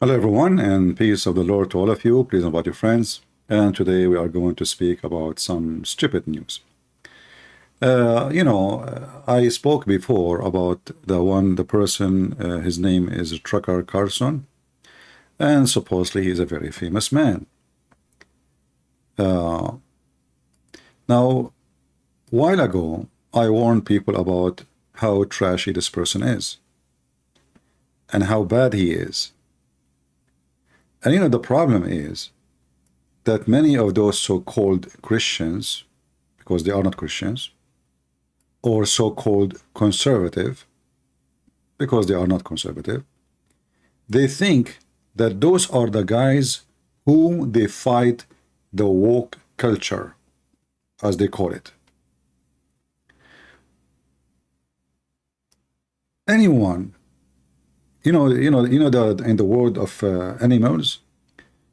Hello everyone, and peace of the Lord to all of you. Please invite your friends. And today we are going to speak about some stupid news. I spoke before about the person, his name is Tucker Carlson, and supposedly he's a very famous man. Now, while ago, I warned people about how trashy this person is and how bad he is. And the problem is that many of those so-called Christians, because they are not Christians, or so-called conservative, because they are not conservative, they think that those are the guys who they fight the woke culture, as they call it. Anyone, in the world of animals,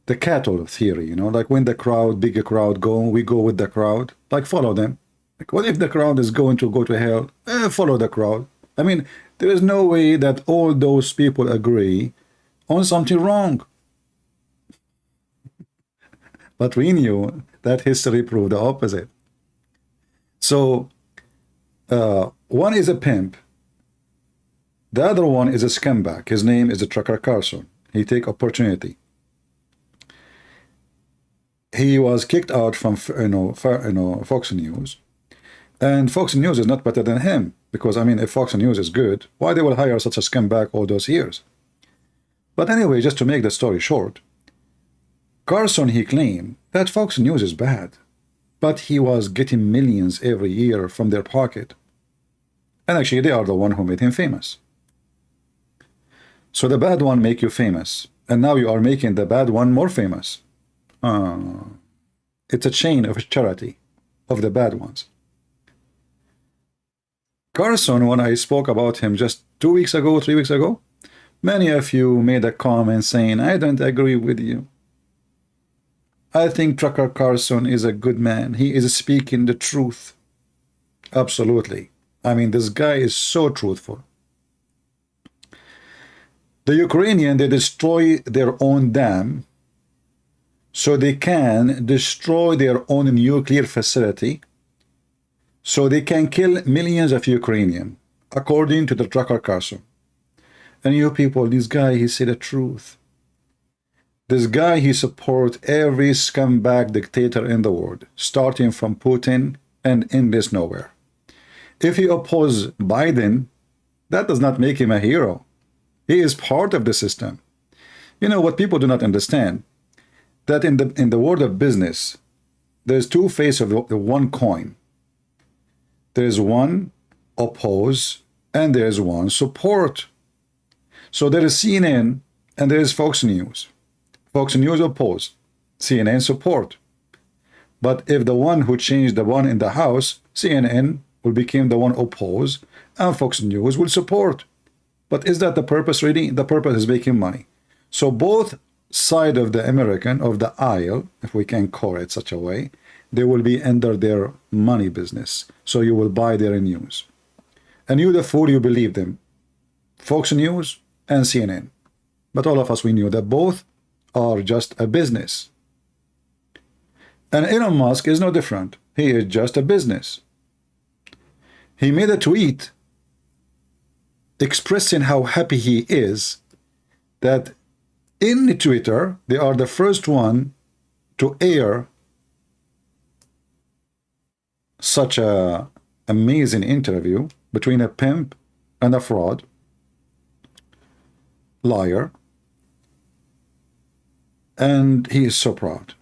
the cattle theory, like when the crowd, bigger crowd go, we go with the crowd, like follow them. Like what if the crowd is going to go to hell? Follow the crowd. I mean, there is no way that all those people agree on something wrong. But we knew that history proved the opposite. So one is a pimp. The other one is a scumbag. His name is Tucker Carlson. He take opportunity. He was kicked out from Fox News, and Fox News is not better than him, because I mean, if Fox News is good, why they will hire such a scumbag all those years? But anyway, just to make the story short, Carlson, he claimed that Fox News is bad, but he was getting millions every year from their pocket, and actually they are the one who made him famous. So the bad one make you famous, and now you are making the bad one more famous. It's a chain of charity of the bad ones. Carlson, when I spoke about him just 2 weeks ago, 3 weeks ago, many of you made a comment saying, I don't agree with you. I think Tucker Carlson is a good man. He is speaking the truth. Absolutely. I mean, this guy is so truthful. The Ukrainians, they destroy their own dam so they can destroy their own nuclear facility, so they can kill millions of Ukrainians, according to the Tucker Carlson. And you people, this guy, he said the truth. This guy, he supports every scumbag dictator in the world, starting from Putin and endless nowhere. If he opposes Biden, that does not make him a hero. He is part of the system. You know what people do not understand? That in the world of business, there's two faces of the one coin. There's one oppose and there's one support. So there is CNN and there is Fox News. Fox News oppose, CNN support. But if the one who changed the one in the house, CNN will become the one oppose and Fox News will support. But is that the purpose really? The purpose is making money. So both side of the American, of the aisle, if we can call it such a way, they will be under their money business. So you will buy their news. And you, the fool, you believe them. Fox News and CNN. But all of us, we knew that both are just a business. And Elon Musk is no different. He is just a business. He made a tweet expressing how happy he is that in Twitter, they are the first one to air such a amazing interview between a pimp and a fraud, liar, and he is so proud.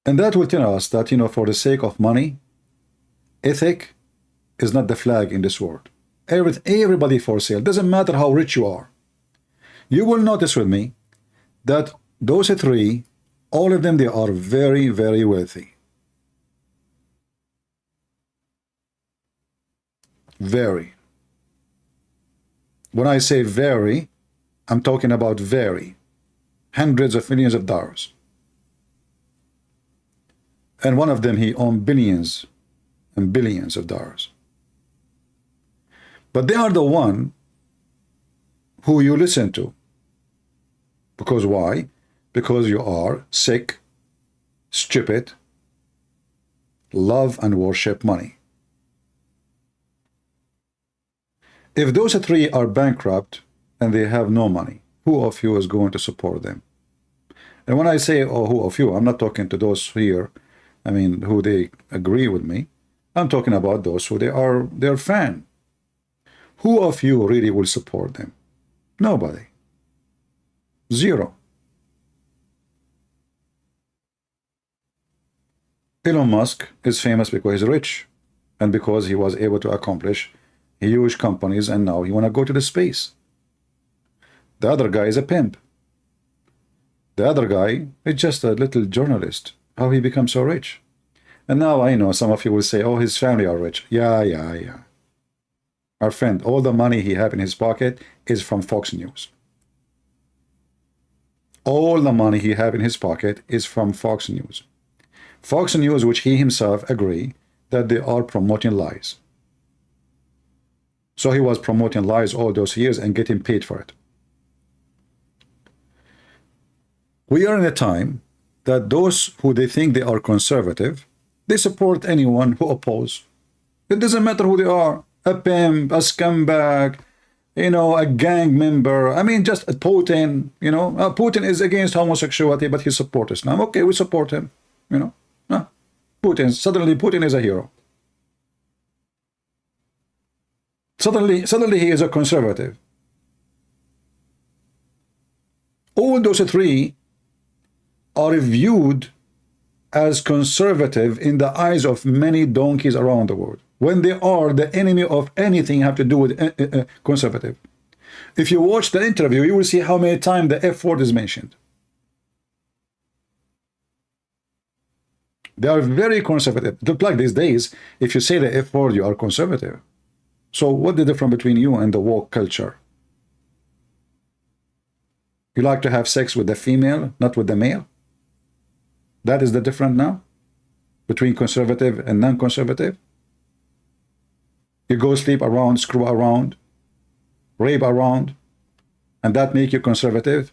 And that will tell us that, for the sake of money, ethic is not the flag in this world. Everybody for sale. Doesn't matter how rich you are. You will notice with me that those three, all of them, they are very, very wealthy. Very. When I say very, I'm talking about very. Hundreds of millions of dollars. And one of them, he owned billions and billions of dollars. But they are the one who you listen to. Because why? Because you are sick, stupid, love and worship money. If those three are bankrupt and they have no money, who of you is going to support them? And when I say, oh, who of you, I'm not talking to those here, I mean, who they agree with me. I'm talking about those who they are their fan. Who of you really will support them? Nobody. Zero. Elon Musk is famous because he's rich and because he was able to accomplish huge companies, and now he want to go to the space. The other guy is a pimp. The other guy is just a little journalist. How he become so rich? And now I know some of you will say, oh, his family are rich. Yeah. Our friend, all the money he have in his pocket is from Fox News. All the money he have in his pocket is from Fox News. Fox News, which he himself agree that they are promoting lies. So he was promoting lies all those years and getting paid for it. We are in a time that those who they think they are conservative, they support anyone who oppose. It doesn't matter who they are. A pimp, a scumbag, a gang member. I mean, just Putin, Putin is against homosexuality, but he supports Islam. Okay, we support him, Suddenly Putin is a hero. Suddenly he is a conservative. All those three are viewed as conservative in the eyes of many donkeys around the world, when they are the enemy of anything have to do with conservative. If you watch the interview, you will see how many times the F word is mentioned. They are very conservative. Like these days, if you say the F word, you are conservative. So what's the difference between you and the woke culture? You like to have sex with the female, not with the male? That is the difference now between conservative and non-conservative? You go sleep around, screw around, rape around, and that make you conservative?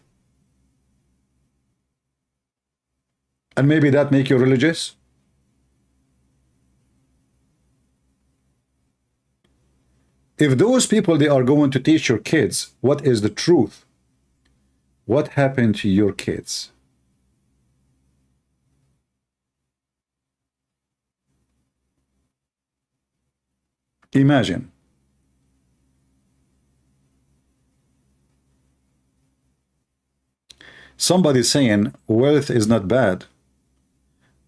And maybe that make you religious? If those people, they are going to teach your kids what is the truth, what happened to your kids? Imagine. Somebody saying wealth is not bad.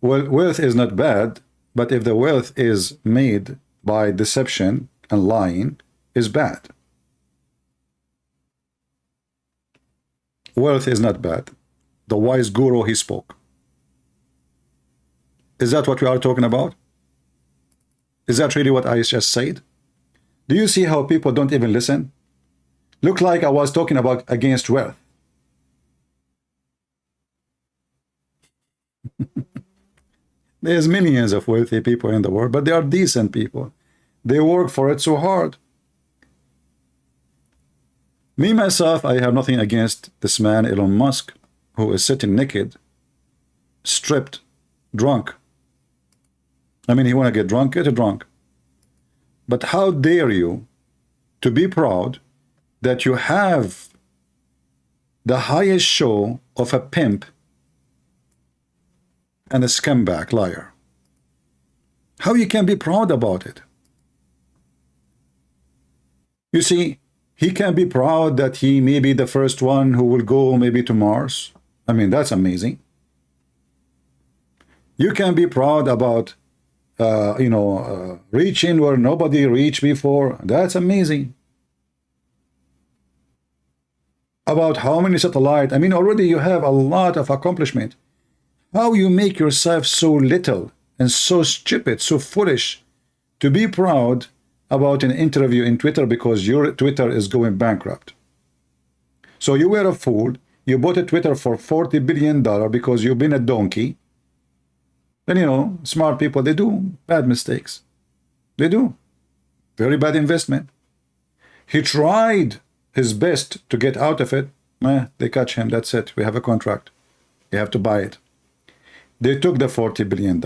Well, wealth is not bad, but if the wealth is made by deception and lying, is bad. Wealth is not bad. The wise guru, he spoke. Is that what we are talking about? Is that really what I just said? Do you see how people don't even listen? Look like I was talking about against wealth. There's millions of wealthy people in the world, but they are decent people. They work for it so hard. Me, myself, I have nothing against this man, Elon Musk, who is sitting naked, stripped, drunk. I mean, he want to get drunk, get drunk. But how dare you to be proud that you have the highest show of a pimp and a scumbag liar? How you can be proud about it? You see, he can be proud that he may be the first one who will go maybe to Mars. I mean, that's amazing. You can be proud about, reaching where nobody reached before. That's amazing. About how many satellites. I mean, already you have a lot of accomplishment. How you make yourself so little and so stupid, so foolish to be proud about an interview in Twitter because your Twitter is going bankrupt. So you were a fool. You bought a Twitter for $40 billion because you've been a donkey. Then, smart people, they do bad mistakes. They do. Very bad investment. He tried his best to get out of it. They catch him. That's it. We have a contract. You have to buy it. They took the $40 billion.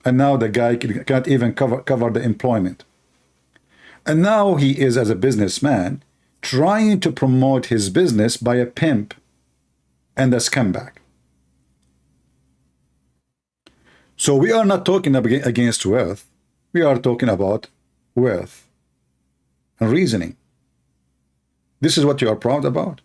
And now the guy can't even cover the employment. And now he is, as a businessman, trying to promote his business by a pimp and a scumbag. So we are not talking against wealth. We are talking about wealth and reasoning. This is what you are proud about.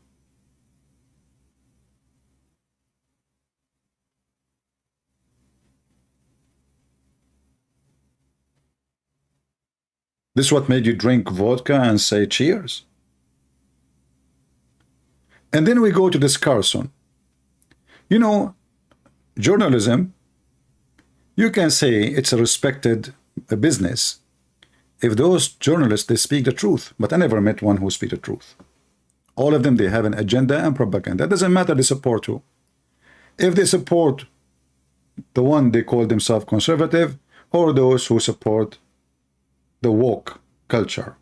This is what made you drink vodka and say cheers. And then we go to this Carlson. You know, journalism, you can say it's a respected business if those journalists, they speak the truth. But I never met one who speaks the truth. All of them, they have an agenda and propaganda. It doesn't matter they support who. If they support the one they call themselves conservative, or those who support the woke culture,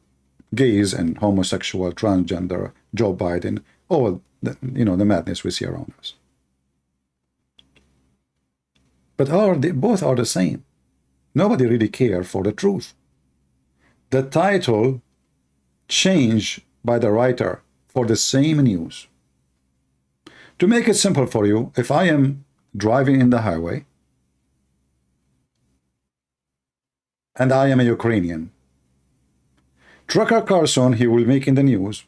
gays and homosexual, transgender, Joe Biden, all the, the madness we see around us. But both are the same. Nobody really cares for the truth. The title changed by the writer for the same news. To make it simple for you, if I am driving in the highway and I am a Ukrainian, Tucker Carlson, he will make in the news,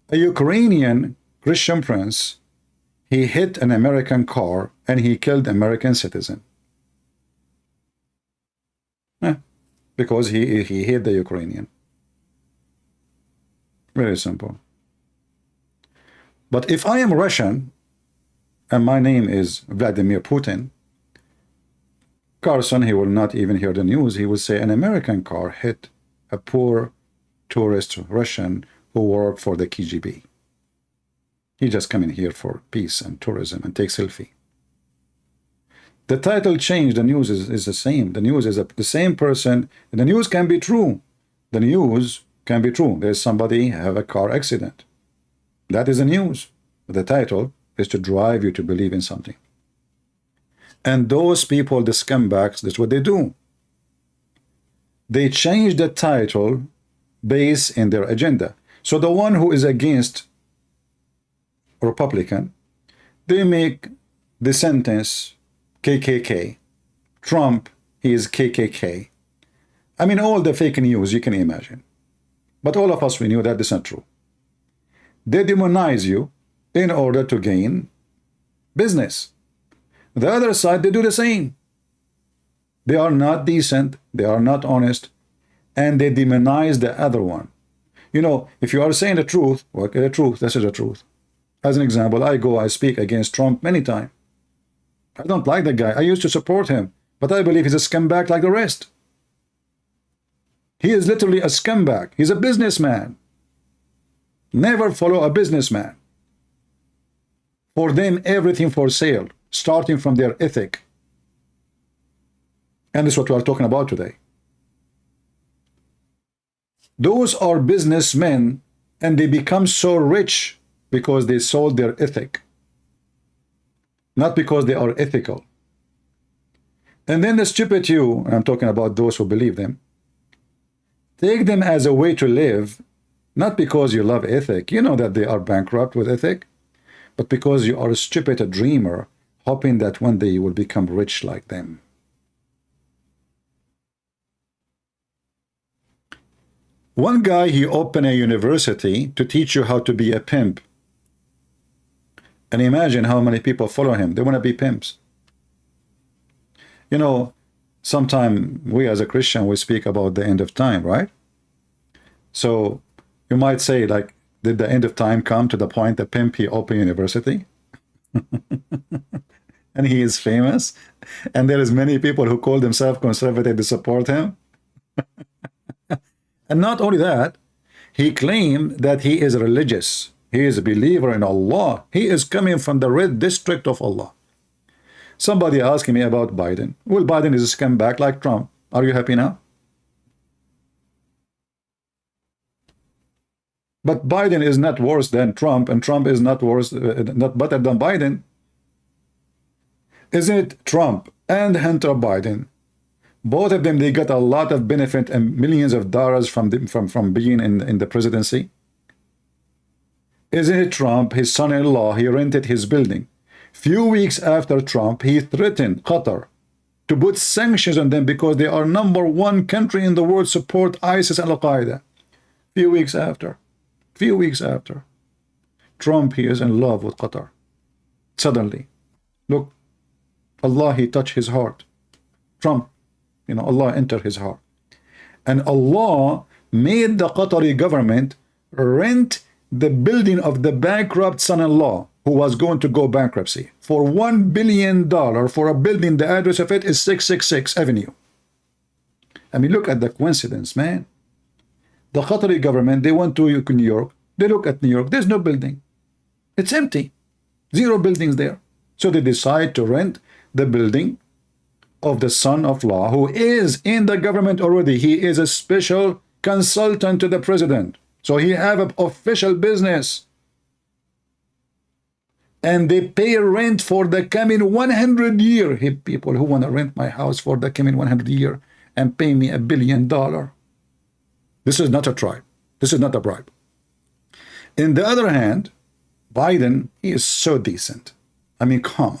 a Ukrainian Christian prince, he hit an American car and he killed American citizen. Because he hit the Ukrainian. Very simple. But if I am Russian and my name is Vladimir Putin, Carlson, he will not even hear the news. He will say an American car hit a poor tourist Russian who worked for the KGB. He just come in here for peace and tourism and take selfie. The title changed, the news is the same. The news is the same person. The news can be true. The news can be true. There's somebody have a car accident. That is the news. The title is to drive you to believe in something. And those people, the scumbags, that's what they do. They change the title based in their agenda. So the one who is against Republican, they make the sentence KKK. Trump, he is KKK. I mean, all the fake news you can imagine. But all of us, we knew that is not true. They demonize you in order to gain business. The other side, they do the same. They are not decent, they are not honest, and they demonize the other one. You know, if you are saying the truth, okay, the truth, this is the truth. As an example, I speak against Trump many times. I don't like the guy. I used to support him, but I believe he's a scumbag like the rest. He is literally a scumbag. He's a businessman. Never follow a businessman. For them, everything for sale, starting from their ethic. And this is what we are talking about today. Those are businessmen, and they become so rich because they sold their ethic. Not because they are ethical. And then the stupid you, and I'm talking about those who believe them, take them as a way to live, not because you love ethic, you know that they are bankrupt with ethic, but because you are a stupid, a dreamer, hoping that one day you will become rich like them. One guy, he opened a university to teach you how to be a pimp. And imagine how many people follow him. They want to be pimps. You know, sometimes we as a Christian, we speak about the end of time, right? So you might say, like, did the end of time come to the point that pimp, he opened university? And he is famous? And there is many people who call themselves conservative to support him? And not only that, he claimed that he is religious. He is a believer in Allah. He is coming from the red district of Allah. Somebody asking me about Biden. Well, Biden is a scumbag like Trump. Are you happy now? But Biden is not worse than Trump, and Trump is not worse, not better than Biden. Isn't it Trump and Hunter Biden? Both of them, they got a lot of benefit and millions of dollars from being in the presidency. Isn't it Trump, his son-in-law, he rented his building. Few weeks after Trump, he threatened Qatar to put sanctions on them because they are #1 country in the world support ISIS and Al-Qaeda. Few weeks after, Trump, he is in love with Qatar. Suddenly, look, Allah, he touched his heart. Trump, you know, Allah entered his heart. And Allah made the Qatari government rent the building of the bankrupt son-in-law who was going to go bankruptcy for $1 billion for a building. The address of it is 666 Avenue. I mean, look at the coincidence, man. The Qatari government, they went to New York. They look at New York. There's no building. It's empty. 0 buildings there. So they decide to rent the building of the son-in-law who is in the government already. He is a special consultant to the president. So he have an official business. And they pay rent for the coming 100 year. Hey, people who want to rent my house for the coming 100 year and pay me $1 billion. This is not a tribe. This is not a bribe. In the other hand, Biden, he is so decent. I mean, come on.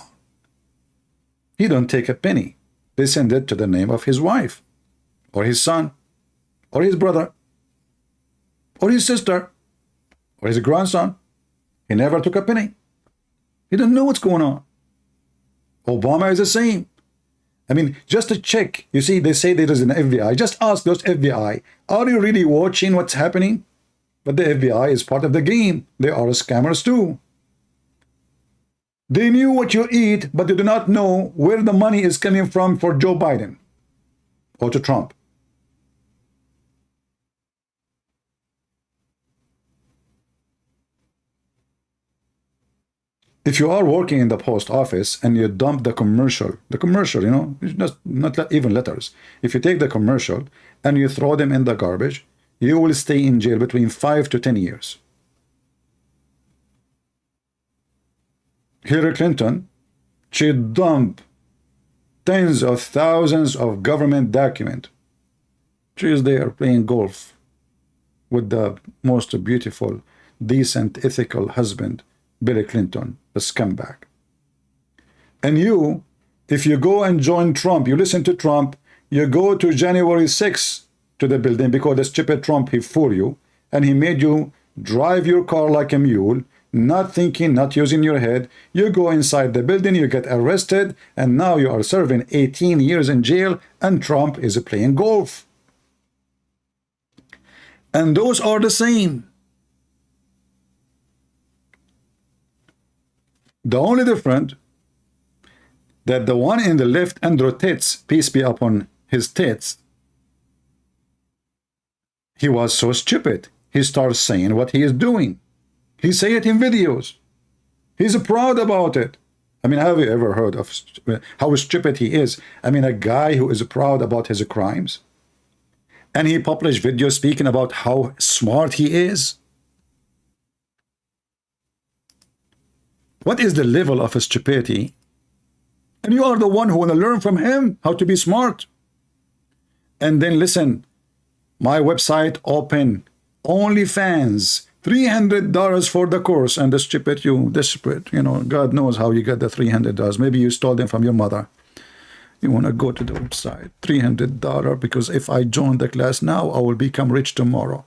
He don't take a penny. They send it to the name of his wife, or his son, or his brother, or his sister, or his grandson. He never took a penny. He don't know what's going on. Obama is the same. I mean, just to check, you see, they say there is an FBI. Just ask those FBI, are you really watching what's happening? But the FBI is part of the game. They are scammers too. They knew what you eat, but they do not know where the money is coming from for Joe Biden or to Trump. If you are working in the post office and you dump the commercial, you know, just not even letters. If you take the commercial and you throw them in the garbage, you will stay in jail between 5 to 10 years. Hillary Clinton, she dumped tens of thousands of government documents. She is there playing golf with the most beautiful, decent, ethical husband, Bill Clinton, the scumbag. And you, if you go and join Trump, you listen to Trump, you go to January 6th to the building because the stupid Trump, he fooled you, and he made you drive your car like a mule, not thinking, not using your head. You go inside the building, you get arrested, and now you are serving 18 years in jail, and Trump is playing golf. And those are the same. The only difference that the one in the left, Andrew Tate, peace be upon his tits, he was so stupid. He starts saying what he is doing. He say it in videos. He's proud about it. I mean, have you ever heard of how stupid he is? I mean, a guy who is proud about his crimes. And he published videos speaking about how smart he is. What is the level of stupidity? And you are the one who want to learn from him how to be smart. And then listen, my website open, OnlyFans, $300 for the course, and the stupid you desperate, you know, God knows how you get the $300. Maybe you stole them from your mother. You want to go to the website, $300, because if I join the class now, I will become rich tomorrow.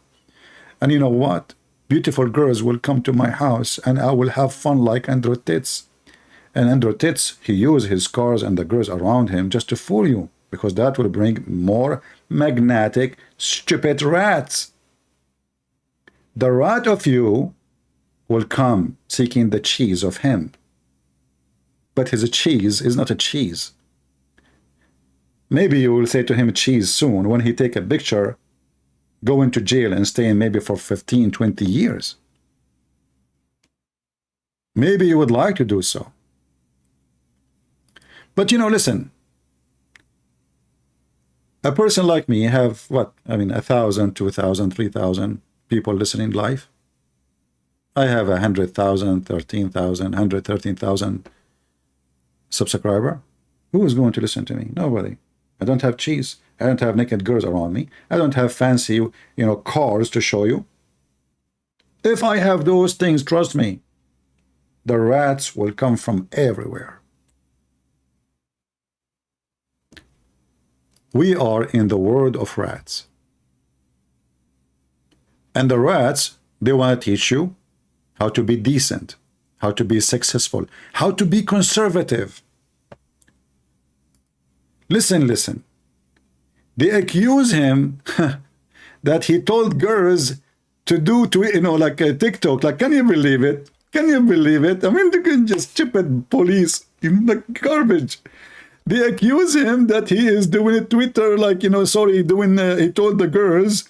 And you know what? Beautiful girls will come to my house, and I will have fun like Andrew Tate. And Andrew Tate, he used his cars and the girls around him just to fool you, because that will bring more magnetic, stupid rats. The rat of you will come seeking the cheese of him. But his cheese is not a cheese. Maybe you will say to him cheese soon when he take a picture, go into jail and stay in maybe for 15, 20 years. Maybe you would like to do so. But you know, listen, a person like me have what? I mean, 1,000, 2,000, 3,000 people listening live. I have 100,000, 13,000, 113,000 subscriber. Who is going to listen to me? Nobody. I don't have cheese. I don't have naked girls around me. I don't have fancy, cars to show you. If I have those things, trust me, the rats will come from everywhere. We are in the world of rats. And the rats, they want to teach you how to be decent, how to be successful, how to be conservative. Listen. They accuse him that he told girls to do, like a TikTok. Like, can you believe it? Can you believe it? I mean, they can just stupid police, like garbage. They accuse him that he is doing Twitter, like, he told the girls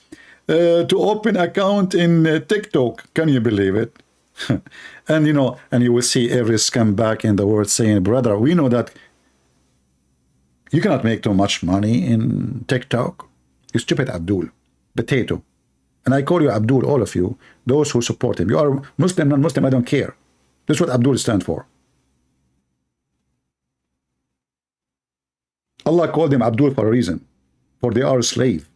to open account in TikTok. Can you believe it? And you will see every scumbag in the world saying, brother, we know that you cannot make too much money in TikTok. You stupid Abdul, potato. And I call you Abdul, all of you, those who support him. You are Muslim, non-Muslim, I don't care. That's what Abdul stands for. Allah called him Abdul for a reason. For they are a slave.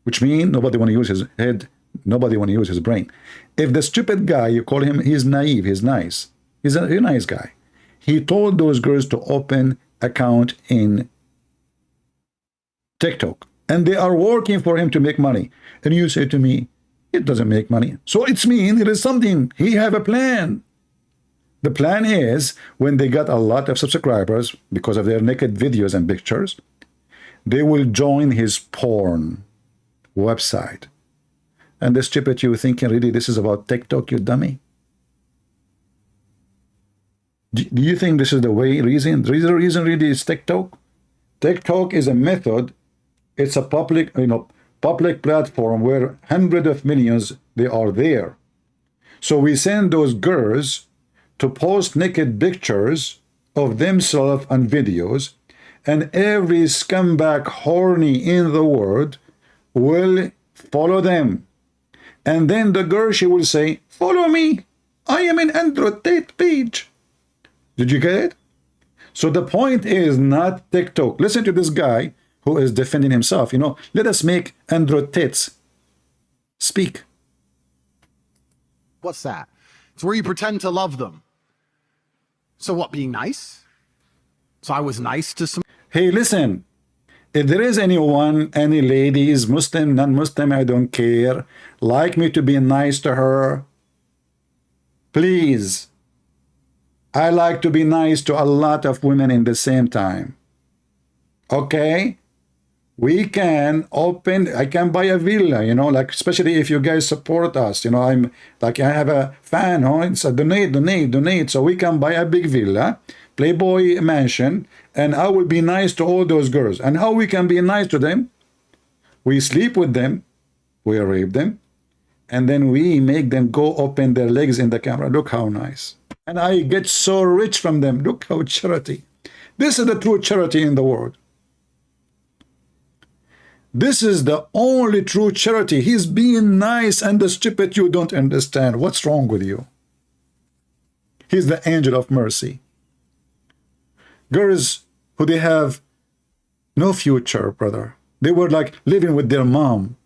Which means nobody want to use his head, nobody want to use his brain. If the stupid guy, you call him, he's naive, he's nice. He's a nice guy. He told those girls to open account in TikTok. And they are working for him to make money. And you say to me, it doesn't make money. So it's mean it is something. He have a plan. The plan is when they got a lot of subscribers because of their naked videos and pictures, they will join his porn website. And the stupid you thinking really this is about TikTok, you dummy? Do you think this is the reason? The reason really is TikTok? TikTok is a method. It's a public platform where hundreds of millions, they are there. So we send those girls to post naked pictures of themselves and videos, and every scumbag horny in the world will follow them. And then the girl, she will say, follow me. I am in Andrew Tate page. Did you get it? So the point is not TikTok. Listen to this guy who is defending himself. Let us make Andrew Tate speak. What's that? It's where you pretend to love them. So what, being nice? So I was nice to some... Hey, listen. If there is anyone, any ladies, Muslim, non-Muslim, I don't care, like me to be nice to her, please. I like to be nice to a lot of women in the same time. Okay? We can open, I can buy a villa, like especially if you guys support us, I'm like, I have a fan, it's a donate. So we can buy a big villa, Playboy mansion, and I will be nice to all those girls. And how we can be nice to them? We sleep with them, we rape them, and then we make them go open their legs in the camera. Look how nice. And I get so rich from them. Look how charity. This is the true charity in the world. This is the only true charity. He's being nice, and the stupid you don't understand. What's wrong with you? He's the angel of mercy. Girls who they have no future, brother. They were like living with their mom.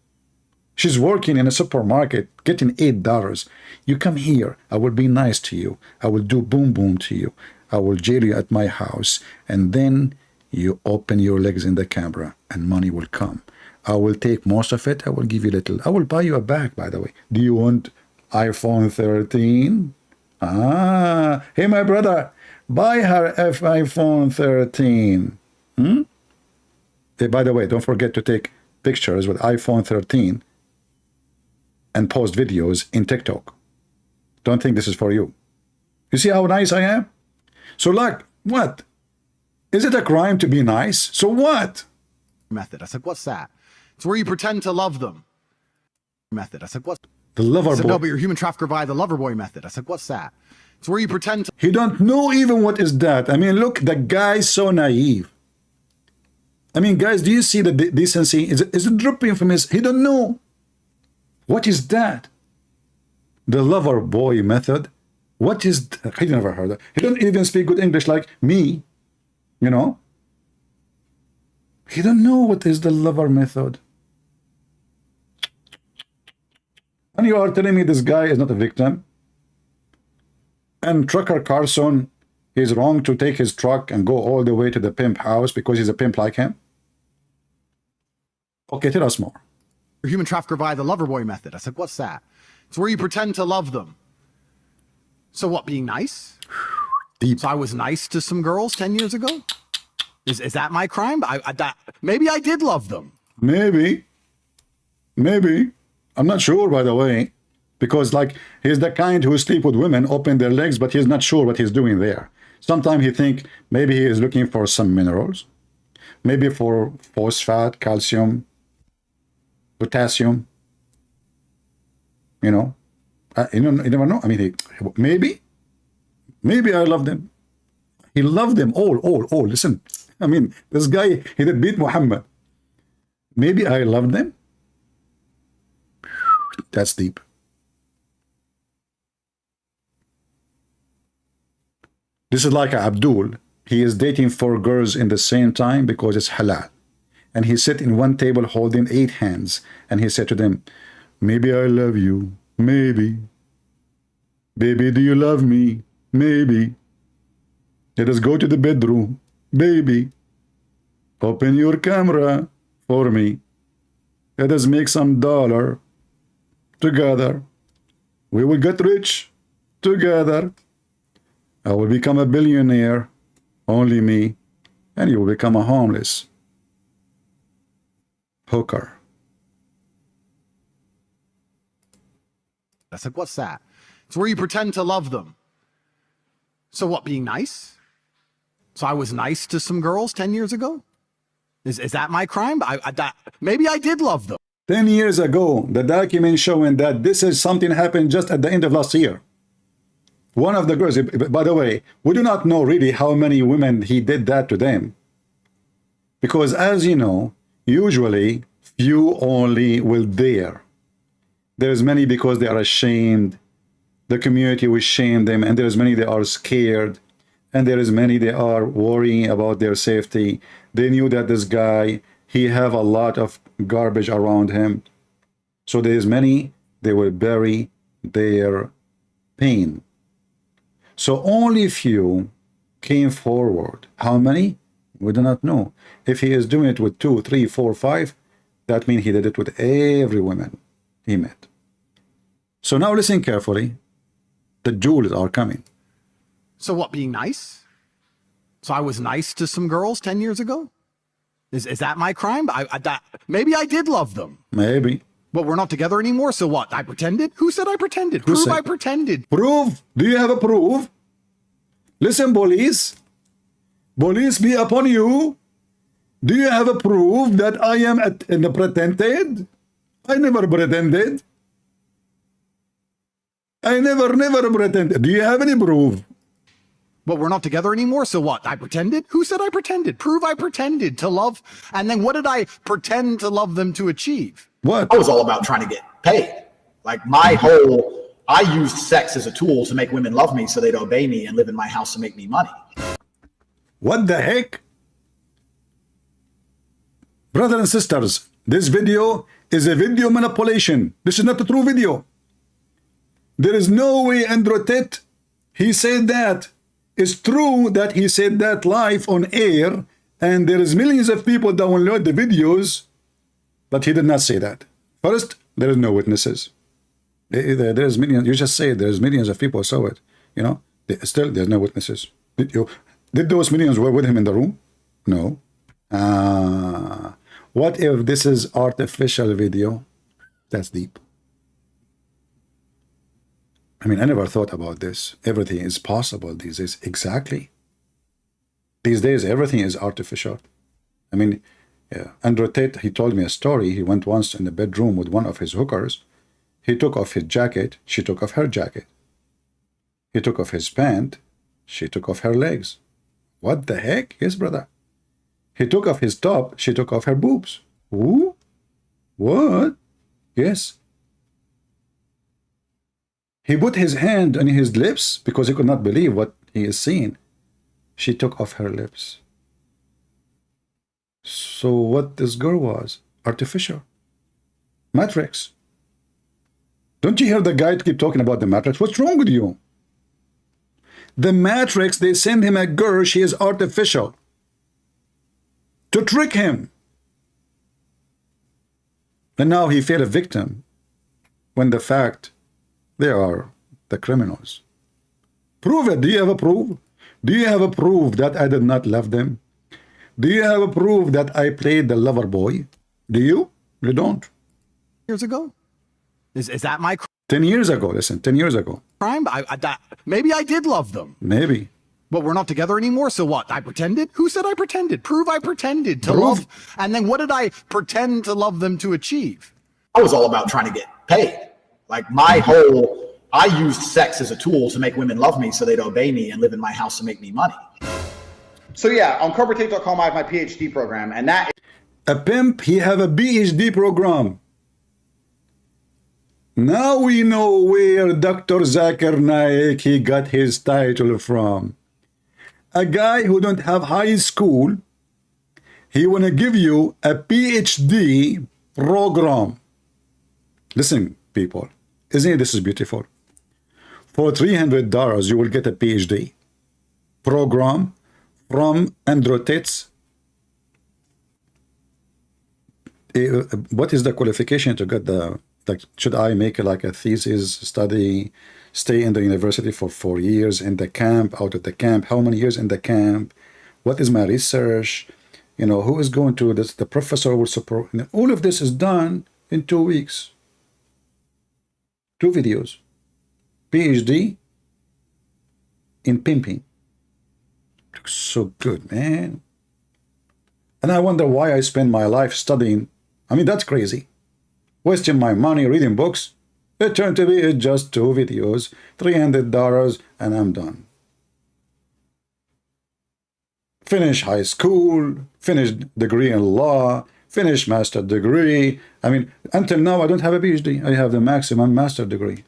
She's working in a supermarket, getting $8. You come here, I will be nice to you. I will do boom boom to you. I will jail you at my house. And then you open your legs in the camera and money will come. I will take most of it. I will give you little. I will buy you a bag, by the way. Do you want iPhone 13? Hey, my brother, buy her iPhone 13. Hey, by the way, don't forget to take pictures with iPhone 13 and post videos in TikTok. Don't think this is for you. You see how nice I am? So, like, what? Is it a crime to be nice? So what? Method. I said, what's that? It's where you pretend to love them. Method. I said, what's the lover boy? I said, no, but you're a human trafficker via the lover boy method. I said, what's that? It's where you pretend to... He don't know even what is that. I mean, look, the guy's so naive. I mean, guys, do you see the decency? Is it dripping from his... He don't know. What is that? The lover boy method. What is, he never heard that. He don't even speak good English like me, you know. He don't know what is the lover method. And you are telling me this guy is not a victim? And Tucker Carlson is wrong to take his truck and go all the way to the pimp house because he's a pimp like him? Okay, tell us more. Human trafficker via the lover boy method. I said, what's that? It's where you pretend to love them. So what, being nice? Deep. So I was nice to some girls 10 years ago? Is that my crime? Maybe I did love them. Maybe. Maybe. I'm not sure, by the way. Because, like, he's the kind who sleep with women, open their legs, but he's not sure what he's doing there. Sometimes he think maybe he is looking for some minerals. Maybe for phosphate, calcium, potassium. You know, you never know. I mean, maybe I love them. He loved them all. Listen, I mean, this guy, he did beat Mohammed. Maybe I love them. That's deep. This is like Abdul. He is dating 4 girls in the same time because it's halal. And he sit in one table holding 8 hands. And he said to them, maybe I love you. Maybe. Baby, do you love me? Maybe. Let us go to the bedroom. Baby. Open your camera for me. Let us make some dollar together. We will get rich together. I will become a billionaire, only me, and you will become a homeless hooker. I said, what's that? It's where you pretend to love them. So what, being nice? So I was nice to some girls 10 years ago? Is that my crime? Maybe I did love them. 10 years ago, the document showing that this is something happened just at the end of last year. One of the girls, by the way, we do not know really how many women he did that to them. Because as you know, usually few only will dare. There's many because they are ashamed. The community will shame them, and there's many they are scared. And there is many they are worrying about their safety. They knew that this guy, he have a lot of garbage around him. So there's many, they will bury their pain. So only few came forward. How many? We do not know. If he is doing it with 2, 3, 4, 5, that means he did it with every woman he met. So now listen carefully. The jewels are coming. So what, being nice? So I was nice to some girls 10 years ago? Is that my crime? Maybe I did love them. Maybe. But we're not together anymore, so what? I pretended? Who said I pretended? Who Prove said? I pretended. Proof? Do you have a proof? Listen, police. Police be upon you. Do you have a proof that I am pretended? I never pretended. I never pretended. Do you have any proof? But we're not together anymore, so what? I pretended? Who said I pretended? Prove I pretended to love. And then what did I pretend to love them to achieve? What? I was all about trying to get paid. Like I used sex as a tool to make women love me so they'd obey me and live in my house to make me money. What the heck? Brothers and sisters, this video is a video manipulation. This is not a true video. There is no way Andrew Tate, he said that. It's true that he said that live on air, and there is millions of people download the videos, but he did not say that. First, there is no witnesses. There's millions. You just say there's millions of people saw it. You know, still there's no witnesses. Did those millions were with him in the room? No. What if this is artificial video? That's deep. I mean, I never thought about this. Everything is possible these days. Exactly. These days, everything is artificial. I mean, yeah. Andrew Tate, he told me a story. He went once in the bedroom with one of his hookers. He took off his jacket. She took off her jacket. He took off his pant. She took off her legs. What the heck? Yes, brother. He took off his top. She took off her boobs. Who? What? Yes. He put his hand on his lips because he could not believe what he is seeing. She took off her lips. So what this girl was? Artificial. Matrix. Don't you hear the guy keep talking about the Matrix? What's wrong with you? The Matrix, they send him a girl, she is artificial. To trick him. And now he fell a victim when the fact they are the criminals. Prove it. Do you have a proof? Do you have a proof that I did not love them? Do you have a proof that I played the lover boy? Do you? You don't. Years ago? Is that my 10 years ago, listen, 10 years ago. crime? Maybe I did love them. Maybe. But we're not together anymore, so what? I pretended? Who said I pretended? Prove I pretended to Prove. love. And then what did I pretend to love them to achieve? I was all about trying to get paid. Like I used sex as a tool to make women love me so they'd obey me and live in my house and make me money. So yeah, on corporatetape.com I have my PhD program, and that A pimp, he have a PhD program. Now we know where Dr. Zakir Naik, he got his title from. A guy who don't have high school, he want to give you a PhD program. Listen, people, isn't it, this is beautiful? For $300, you will get a PhD program from Andrew Tate's. What is the qualification to get the, like, should I make like a thesis, study, stay in the university for 4 years, in the camp, out of the camp, how many years in the camp, what is my research, you know, who is going to this, the professor will support, all of this is done in 2 weeks. 2 videos. PhD in pimping. Looks so good, man. And I wonder why I spend my life studying. I mean, that's crazy. Wasting my money reading books. It turned to be just 2 videos, $300, and I'm done. Finish high school, finish degree in law, finish master degree. I mean, until now, I don't have a PhD. I have the maximum master degree.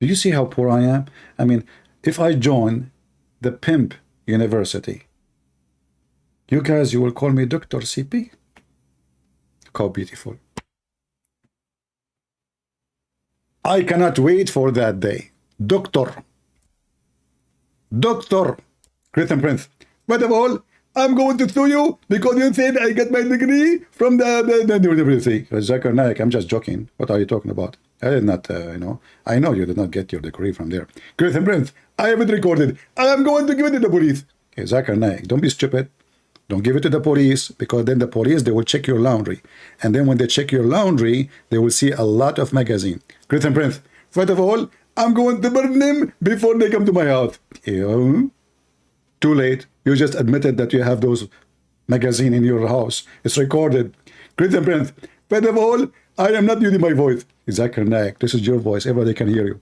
Do you see how poor I am? I mean, if I join the pimp university, you guys, you will call me Dr. CP. Look how beautiful. I cannot wait for that day. Doctor. Christian Prince. First of all, I'm going to sue you because you said I get my degree from the university. Zakir Naik, I'm just joking. What are you talking about? I did not, I know you did not get your degree from there. Christian Prince, I have it recorded. I am going to give it to the police. Okay, Zakir Naik, don't be stupid. Don't give it to the police, because then the police, they will check your laundry. And then when they check your laundry, they will see a lot of magazine. Christian Prince, first of all, I'm going to burn them before they come to my house. Too late. You just admitted that you have those magazine in your house. It's recorded. Christian Prince, first of all, I am not using my voice. Zakir Naik, this is your voice. Everybody can hear you.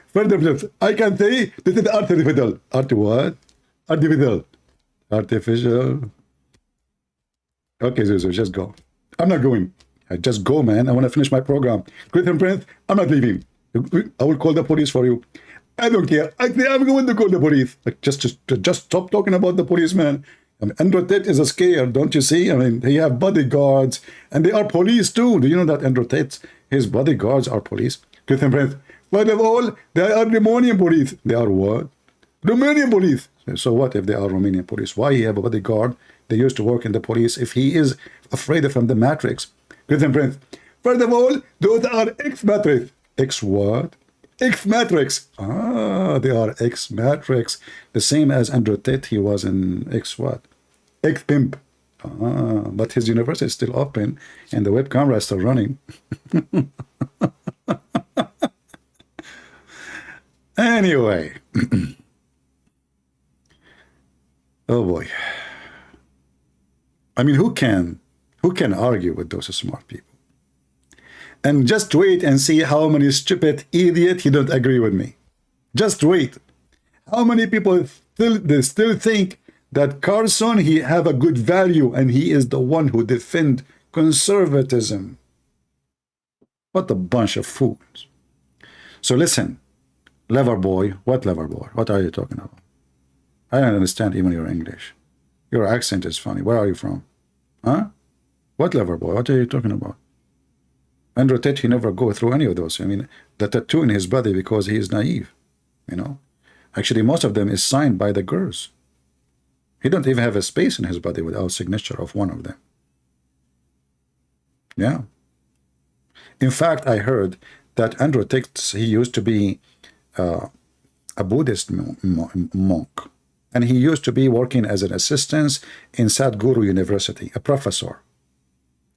First of all, I can say this is artificial. Art what? Artificial. Artificial. Okay, so just go. I'm not going. I just go, man. I want to finish my program. Christian Prince, I'm not leaving. I will call the police for you. I don't care. I'm going to call the police. Like, just stop talking about the police, man. I mean, Andrew Tate is a scare, don't you see? I mean, they have bodyguards, and they are police too. Do you know that Andrew Tate, his bodyguards are police? Christian Prince, first of all, they are Romanian police. They are what? Romanian police. So what if they are Romanian police? Why he have a bodyguard? They used to work in the police. If he is afraid of the Matrix. Christian Prince, first of all, those are ex-Matrix. Ex what? Ex-Matrix. Ah, they are ex-Matrix. The same as Andrew Tate, he was in ex-what? Ex-Pimp. Ah, but his university is still open and the web camera is still running. Anyway. Oh boy. I mean, who can argue with those smart people? And just wait and see how many stupid idiot he don't agree with me. Just wait. How many people still think that Carlson, he have a good value and he is the one who defend conservatism. What a bunch of fools. So listen, Lover boy. What lover boy? What are you talking about? I don't understand even your English. Your accent is funny. Where are you from? Huh? What lover boy? What are you talking about? Andrew Tate, he never go through any of those. I mean, the tattoo in his body because he is naive, you know. Actually, most of them is signed by the girls. He don't even have a space in his body without signature of one of them. Yeah. In fact, I heard that Andrew Tate, he used to be a Buddhist monk. And he used to be working as an assistant in Sadhguru University, a professor.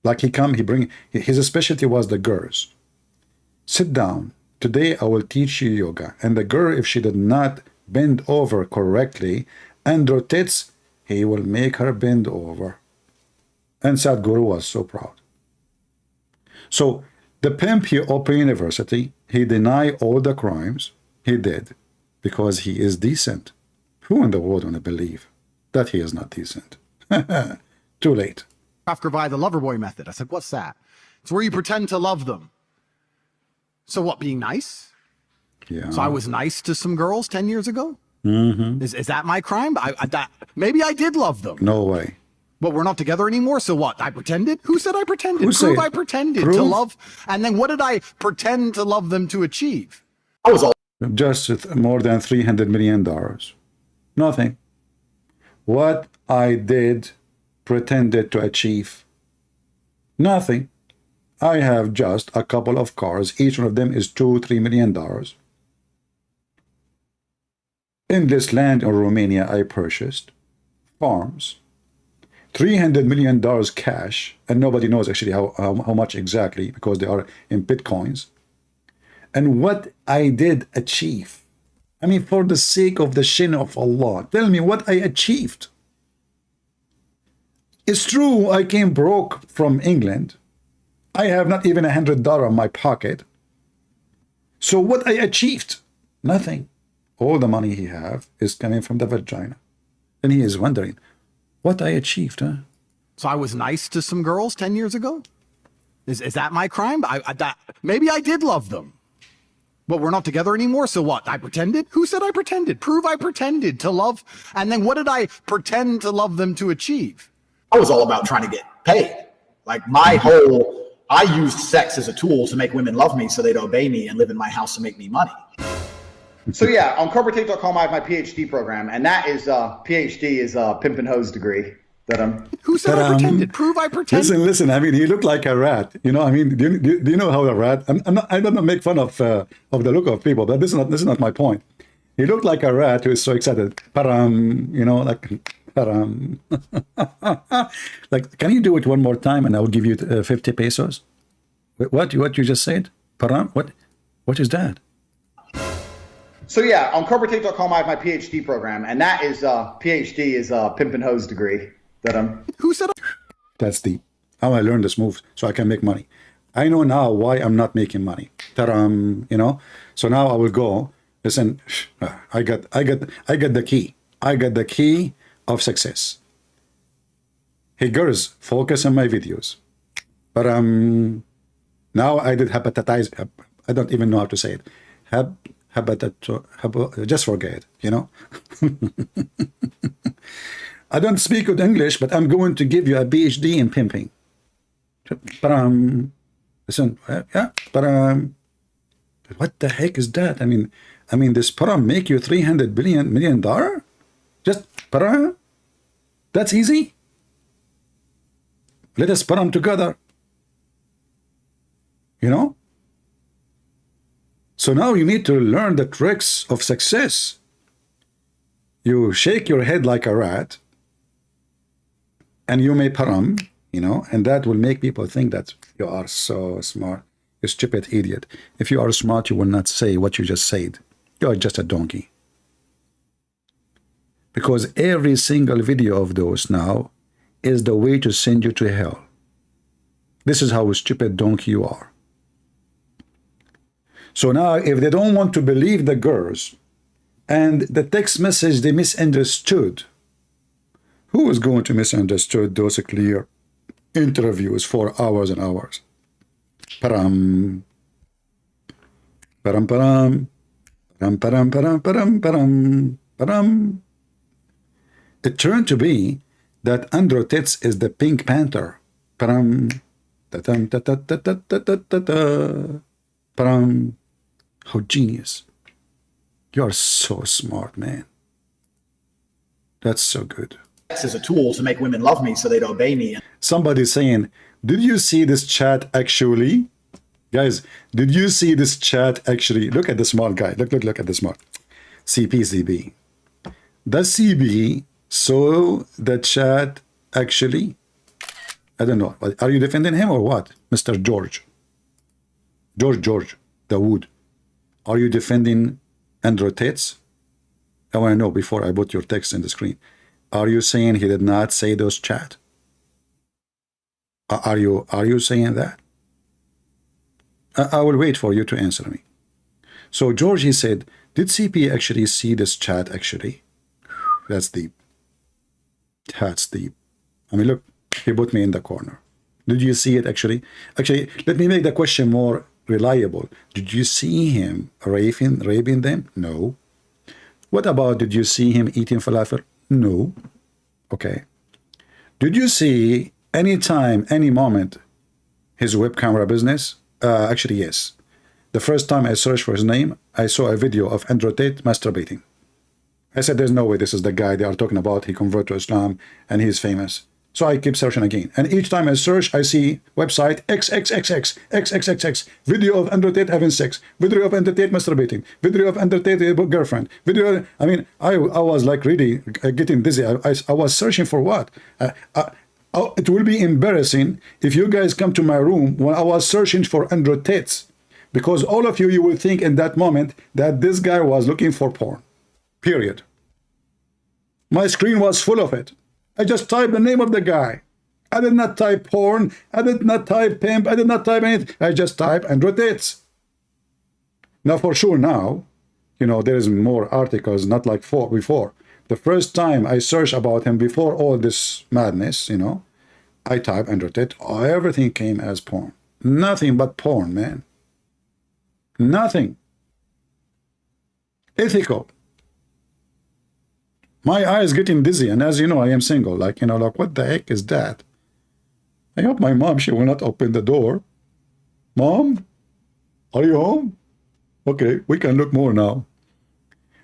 Like he bring, his specialty was the girls. Sit down. Today I will teach you yoga. And the girl, if she did not bend over correctly and rotates, he will make her bend over. And Sadhguru was so proud. So the pimp, he opened university. He denied all the crimes he did because he is decent. Who in the world want to believe that he is not decent? Too late. After by the lover boy method. I said, what's that? It's where you pretend to love them. So what, being nice? Yeah. So I was nice to some girls 10 years ago? Mm-hmm. Is that my crime? Maybe I did love them. No way. But we're not together anymore, so what? I pretended? Who said I pretended? Who Prove said? I pretended Prove? to love. And then what did I pretend to love them to achieve? I was all Just more than $300 million. Nothing. What I did pretended to achieve? Nothing. I have just a couple of cars. Each one of them is $2-3 million. In this land in Romania, I purchased farms. $300 million cash, and nobody knows actually how much exactly because they are in Bitcoins. And what I did achieve, I mean, for the sake of the shin of Allah, tell me what I achieved. It's true, I came broke from England. I have not even $100 in my pocket. So what I achieved? Nothing. All the money he have is coming from the vagina. And he is wondering, what I achieved, huh? So I was nice to some girls 10 years ago? Is that my crime? Maybe I did love them. But we're not together anymore, so what? I pretended? Who said I pretended? Prove I pretended to love. And then what did I pretend to love them to achieve? I was all about trying to get paid. Like my whole, I used sex as a tool to make women love me so they'd obey me and live in my house and make me money. So yeah, on corporatetape.com I have my PhD program, and that is PhD is a pimp and hose degree that I'm. Who said I pretended? Prove I pretended. Listen. I mean, he looked like a rat. You know, I mean, do you know how a rat? I don't make fun of the look of people, but this is not my point. He looked like a rat who is so excited. Param, you know, like param. Like, can you do it one more time, and I will give you 50 pesos? What you just said? Param? What is that? So yeah, on corporatetape.com I have my PhD program, and that is PhD is a pimp and hose degree that I'm. Who said? That's deep. How I learned this move so I can make money. I know now why I'm not making money. Taram, you know. So now I will go. Listen, I got the key. I got the key of success. Hey girls, focus on my videos. But now I did hepatitis. I don't even know how to say it. Just forget it, you know. I don't speak good English, but I'm going to give you a PhD in pimping. But listen, yeah, but what the heck is that? I mean, this param make you $300 million? Just param? That's easy. Let us param together. You know. So now you need to learn the tricks of success. You shake your head like a rat, and you may param, you know, and that will make people think that you are so smart. You stupid idiot. If you are smart, you will not say what you just said. You are just a donkey. Because every single video of those now is the way to send you to hell. This is how stupid donkey you are. So now, if they don't want to believe the girls and the text message they misunderstood, who is going to misunderstood those clear interviews for hours and hours? Param, param, param, Param, param, param, param, param. It turned to be that Andrew Tate is the Pink Panther. Param, ta-tam, ta-ta-ta-ta-ta-ta-ta. Param. How genius. You are so smart, man. That's so good. As a tool to make women love me so they'd obey me. Somebody's saying, did you see this chat actually? Guys, did you see this chat actually? Look at the smart guy. Look at the smart. CB. Does CB saw the chat actually? I don't know. Are you defending him or what? Mr. George, Dawood. Are you defending Andrew Tate? I want to know before I put your text in the screen. Are you saying he did not say those chat? Are you saying that? I will wait for you to answer me. So George, he said, did CP actually see this chat actually? That's deep. That's deep. I mean, look, he put me in the corner. Did you see it actually? Actually, let me make the question more reliable. Did you see him raping them? No. What about, did you see him eating falafel? No. Okay. Did you see any time, any moment, his web camera business? Actually, yes. The first time I searched for his name, I saw a video of Andrew Tate masturbating. I said, there's no way this is the guy they are talking about. He converted to Islam and he's famous. So I keep searching again. And each time I search, I see website XXXX, video of Andrew Tate having sex, video of Andrew Tate masturbating, video of Andrew Tate girlfriend, video. I mean, I was like really getting dizzy. I was searching for what? It will be embarrassing if you guys come to my room when I was searching for Andrew Tate, because all of you will think in that moment that this guy was looking for porn, period. My screen was full of it. I just typed the name of the guy. I did not type porn. I did not type pimp. I did not type anything. I just typed Andrew Tate. Now, for sure now, you know, there is more articles, not like before. The first time I searched about him before all this madness, you know, I typed Andrew Tate. Everything came as porn. Nothing but porn, man. Nothing. Ethical. My eyes getting dizzy, and as you know, I am single. Like, you know, like, what the heck is that? I hope my mom, she will not open the door. Mom, are you home? Okay, we can look more now.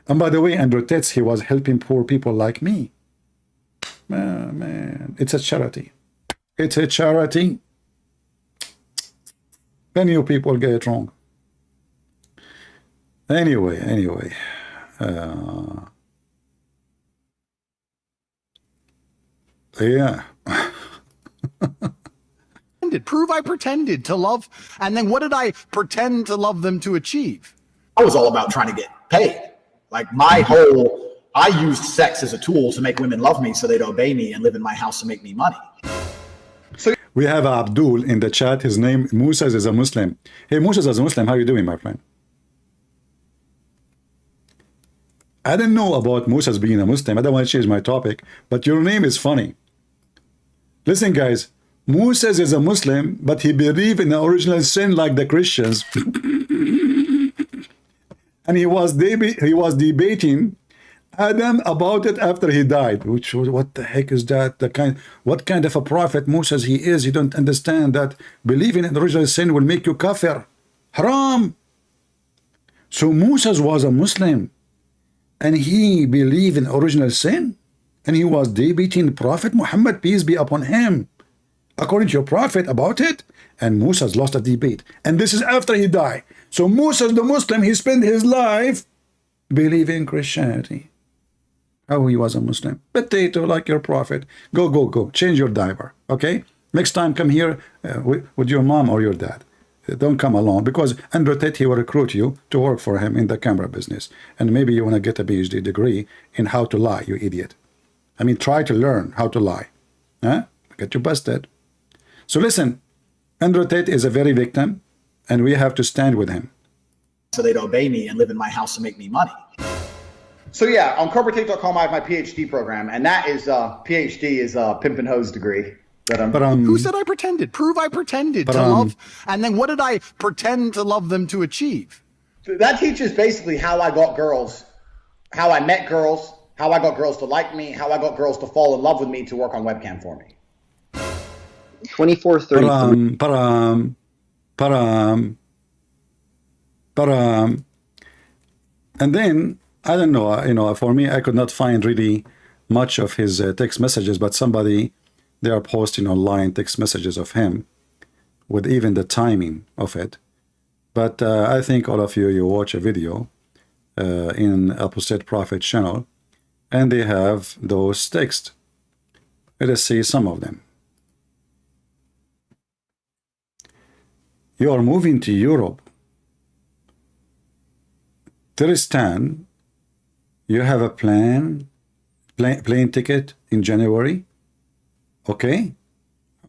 And by the way, Andrew Tate, he was helping poor people like me. Man, it's a charity. It's a charity. Then you people get it wrong. Anyway. Yeah. Prove I pretended to love, and then what did I pretend to love them to achieve? I was all about trying to get paid. Like I used sex as a tool to make women love me so they'd obey me and live in my house and make me money. So we have Abdul in the chat. His name, Musa, is a Muslim. Hey, Musa is a Muslim. How are you doing, my friend? I didn't know about Musa's being a Muslim. I don't want to change my topic, but your name is funny. Listen, guys, Musa is a Muslim, but he believes in the original sin like the Christians. And he was debating Adam about it after he died. Which, what the heck is that? What kind of a prophet Musa he is? You don't understand that believing in the original sin will make you kafir. Haram. So Musa was a Muslim, and he believed in original sin, and he was debating Prophet Muhammad, peace be upon him, according to your prophet about it. And Musa's lost a debate, and this is after he died. So Musa's the Muslim, he spent his life believing Christianity. How he was a Muslim? Potato, like your prophet. Go, change your diaper, okay? Next time come here with your mom or your dad. Don't come alone, because Andrew Tate, he will recruit you to work for him in the camera business, and maybe you want to get a PhD degree in how to lie, you idiot. I mean, try to learn how to lie. Huh? Get you busted. So listen, Andrew Tate is a very victim, and we have to stand with him. So they'd obey me and live in my house and make me money. So yeah, on corporatate.com, I have my PhD program, and that is PhD is a pimp and hose degree. Who said I pretended? Prove I pretended to love, and then what did I pretend to love them to achieve? That teaches basically how I got girls, how I met girls, how I got girls to like me, how I got girls to fall in love with me to work on webcam for me. 2433. Param. And then, I don't know, for me, I could not find really much of his text messages, but somebody, they are posting online text messages of him with even the timing of it. But I think all of you watch a video in Apostate Prophet channel, and they have those texts. Let us see some of them. You are moving to Europe. Tristan, you have a plane ticket in January. Okay.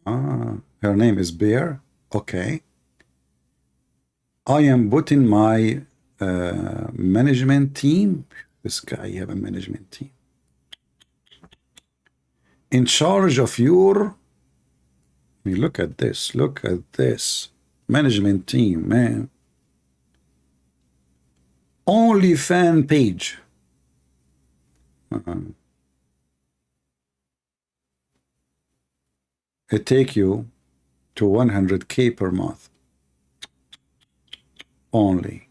Her name is Bear. Okay. I am putting my management team. This guy, you have a management team. In charge of your, I mean, look at this. Look at this. Management team, man. Only fan page. It take you to 100K per month. Only.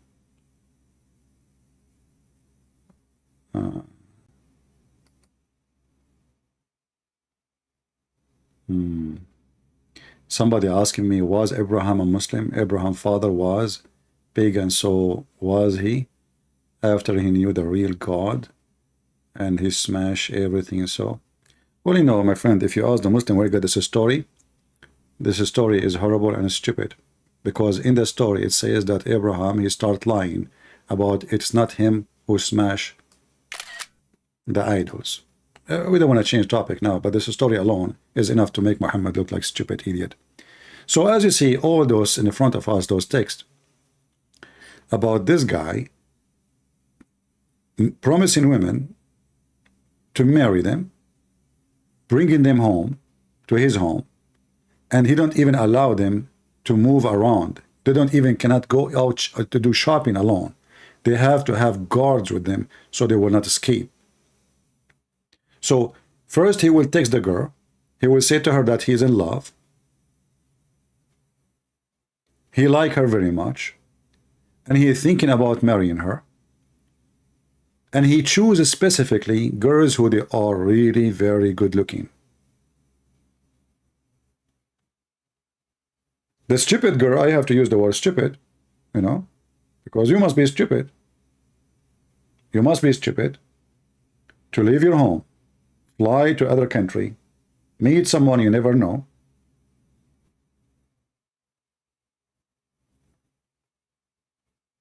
Somebody asking me, was Abraham a Muslim? Abraham's father was pagan, so was he? After he knew the real God and he smashed everything. So, well, my friend, if you ask the Muslim where you get this story is horrible and stupid, because in the story it says that Abraham, he start lying about it's not him who smashed the idols. We don't want to change topic now, but this story alone is enough to make Muhammad look like stupid idiot. So as you see, all those in the front of us, those texts about this guy promising women to marry them, bringing them home to his home, and he don't even allow them to move around. They don't even cannot go out to do shopping alone. They have to have guards with them so they will not escape. So first he will text the girl. He will say to her that he is in love. He like her very much, and he is thinking about marrying her. And he chooses specifically girls who they are really very good looking. The stupid girl, I have to use the word stupid, because you must be stupid. You must be stupid to leave your home, fly to other country, meet someone you never know,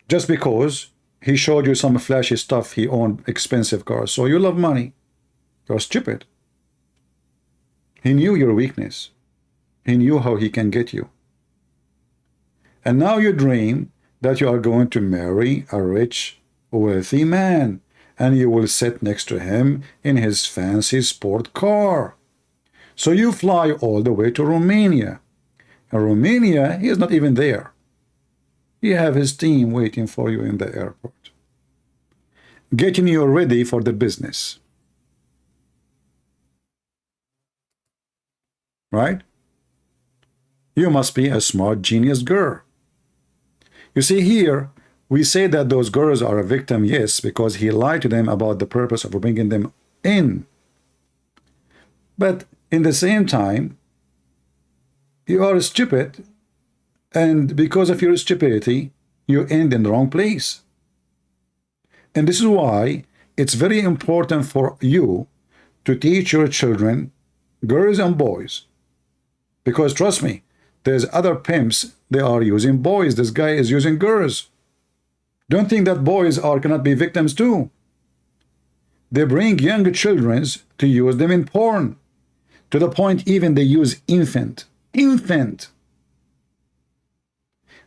just because he showed you some flashy stuff, he owned expensive cars. So you love money. You're stupid. He knew your weakness. He knew how he can get you. And now you dream that you are going to marry a rich, wealthy man, and you will sit next to him in his fancy sport car. So you fly all the way to Romania. In Romania, he is not even there. You have his team waiting for you in the airport, getting you ready for the business. Right? You must be a smart genius girl. You see here, we say that those girls are a victim, yes, because he lied to them about the purpose of bringing them in. But in the same time, you are stupid, and because of your stupidity, you end in the wrong place. And this is why it's very important for you to teach your children, girls and boys, because trust me, there's other pimps, they are using boys. This guy is using girls. Don't think that boys cannot be victims too. They bring young children to use them in porn, to the point even they use infant.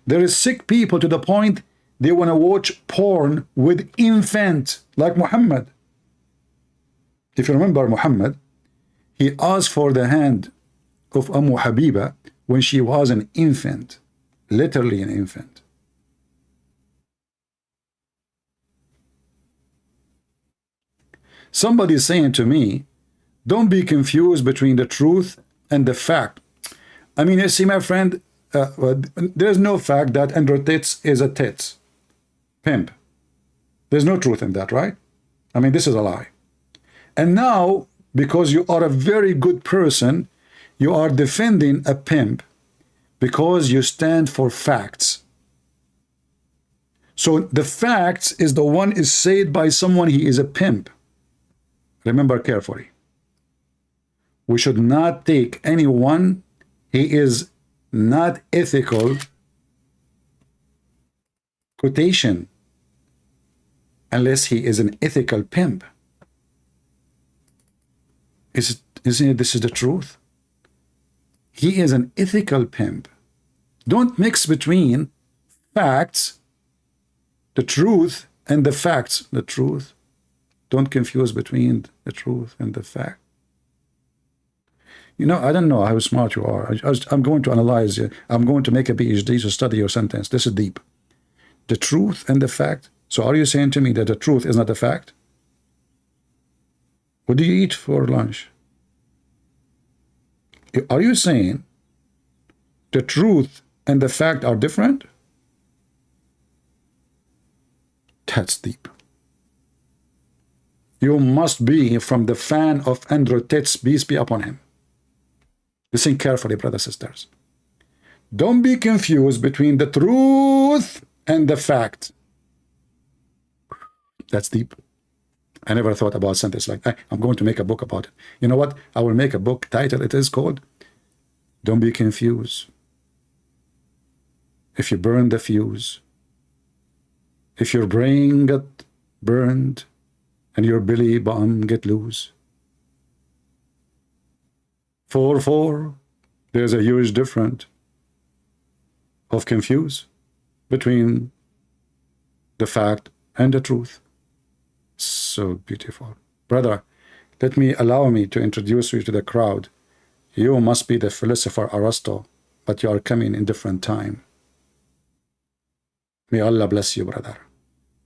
There is sick people to the point they want to watch porn with infant, like Muhammad. If you remember Muhammad, he asked for the hand of Habiba when she was an infant, literally an infant. Somebody is saying to me, don't be confused between the truth and the fact. I mean, you see, my friend, there's no fact that Andrew Tate is a tits pimp. There's no truth in that, right? I mean, this is a lie. And now, because you are a very good person, you are defending a pimp because you stand for facts. So the facts is the one is said by someone he is a pimp. Remember carefully. We should not take anyone he is not ethical quotation unless he is an ethical pimp. Isn't it this is the truth? He is an ethical pimp. Don't mix between facts, the truth, and the facts. The truth. Don't confuse between the truth and the fact. You know, I don't know how smart you are. I'm going to analyze you. I'm going to make a PhD to study your sentence. This is deep. The truth and the fact. So are you saying to me that the truth is not a fact? What do you eat for lunch? Are you saying the truth and the fact are different? That's deep. You must be from the fan of Andrew Tate, peace be upon him. Listen carefully, brothers and sisters. Don't be confused between the truth and the fact. That's deep. I never thought about a sentence like that. I'm going to make a book about it. You know what? I will make a book title. It is called Don't Be Confused. If you burn the fuse, if your brain got burned and your belly button get loose, 4-4, there's a huge difference of confuse between the fact and the truth. So beautiful. Brother, allow me to introduce you to the crowd. You must be the philosopher Aristotle, but you are coming in different time. May Allah bless you, brother.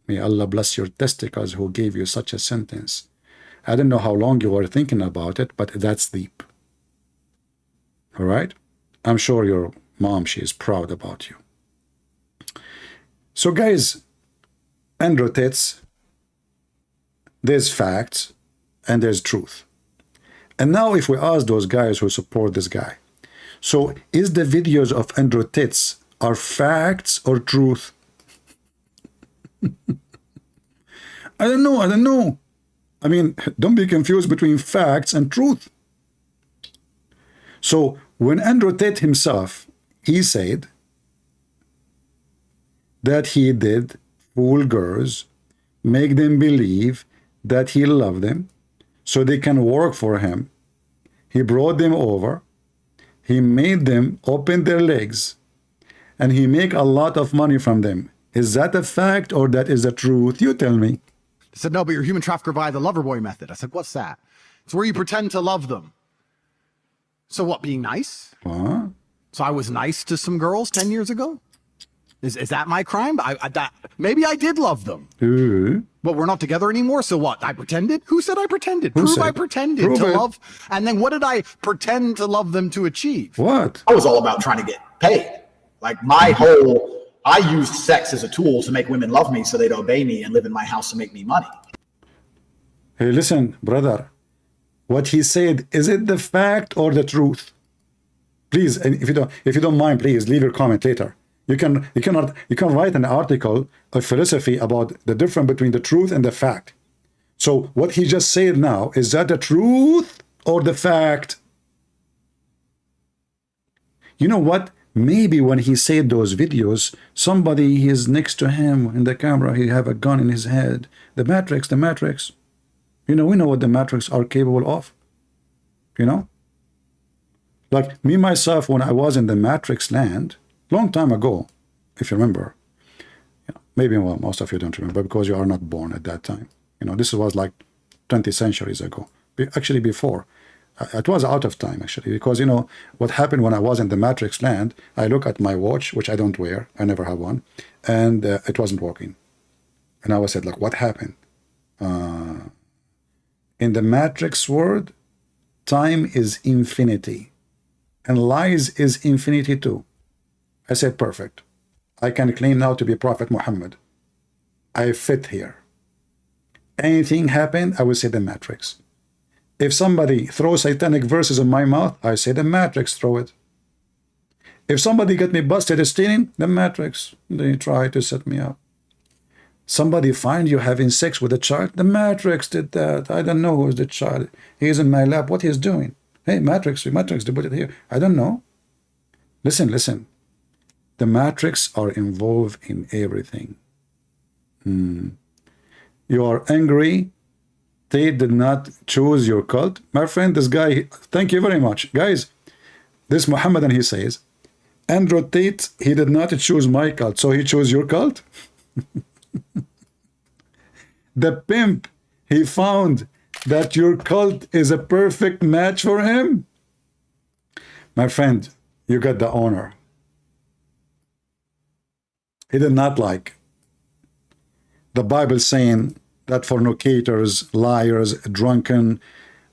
May Allah bless your testicles who gave you such a sentence. I don't know how long you were thinking about it, but that's deep. All right? I'm sure your mom, she is proud about you. So guys, Andrew Tate, there's facts and there's truth. And now if we ask those guys who support this guy, so is the videos of Andrew Tate are facts or truth? I don't know. I mean, don't be confused between facts and truth. So when Andrew Tate himself, he said that he did fool girls, make them believe that he loved them so they can work for him. He brought them over. He made them open their legs and he make a lot of money from them. Is that a fact or that is the truth? You tell me. They said, no, but you're a human trafficker by the lover boy method. I said, what's that? It's where you pretend to love them. So what, being nice? Huh? So I was nice to some girls 10 years ago? Is that my crime? Maybe I did love them. But we're not together anymore, so what? I pretended? Who said I pretended? Prove I pretended to love. And then what did I pretend to love them to achieve? What? I was all about trying to get paid. Like I used sex as a tool to make women love me so they'd obey me and live in my house and make me money. Hey, listen, brother. What he said, is it the fact or the truth? Please, and if you don't mind, please leave your comment later. You can write an article of philosophy about the difference between the truth and the fact. So what he just said now, is that the truth or the fact? You know what? Maybe when he said those videos, somebody is next to him in the camera, he have a gun in his head. The Matrix. You know, we know what the Matrix are capable of. You know? Like me, myself, when I was in the Matrix land, long time ago, if you remember, maybe most of you don't remember because you are not born at that time. You know, this was like 20 centuries ago. Actually, before. It was out of time, actually, because, you know, what happened when I was in the Matrix land, I look at my watch, which I don't wear, I never have one, and it wasn't working. And I was said, like, what happened? In the Matrix world, time is infinity, and lies is infinity too. I said, perfect. I can claim now to be Prophet Muhammad. I fit here. Anything happened, I will say the Matrix. If somebody throws satanic verses in my mouth, I say the Matrix throw it. If somebody get me busted stealing, the Matrix, they try to set me up. Somebody find you having sex with a child, the Matrix did that. I don't know who is the child. He's in my lap, what he's doing. Hey, Matrix, they put it here. I don't know. Listen, listen. The Matrix are involved in everything. You are angry. Tate did not choose your cult. My friend, this guy, thank you very much. Guys, this Mohammedan, he says, Andrew Tate, he did not choose my cult, so he chose your cult? The pimp, he found that your cult is a perfect match for him? My friend, you got the honor. He did not like. The Bible saying that fornicators, liars, drunken,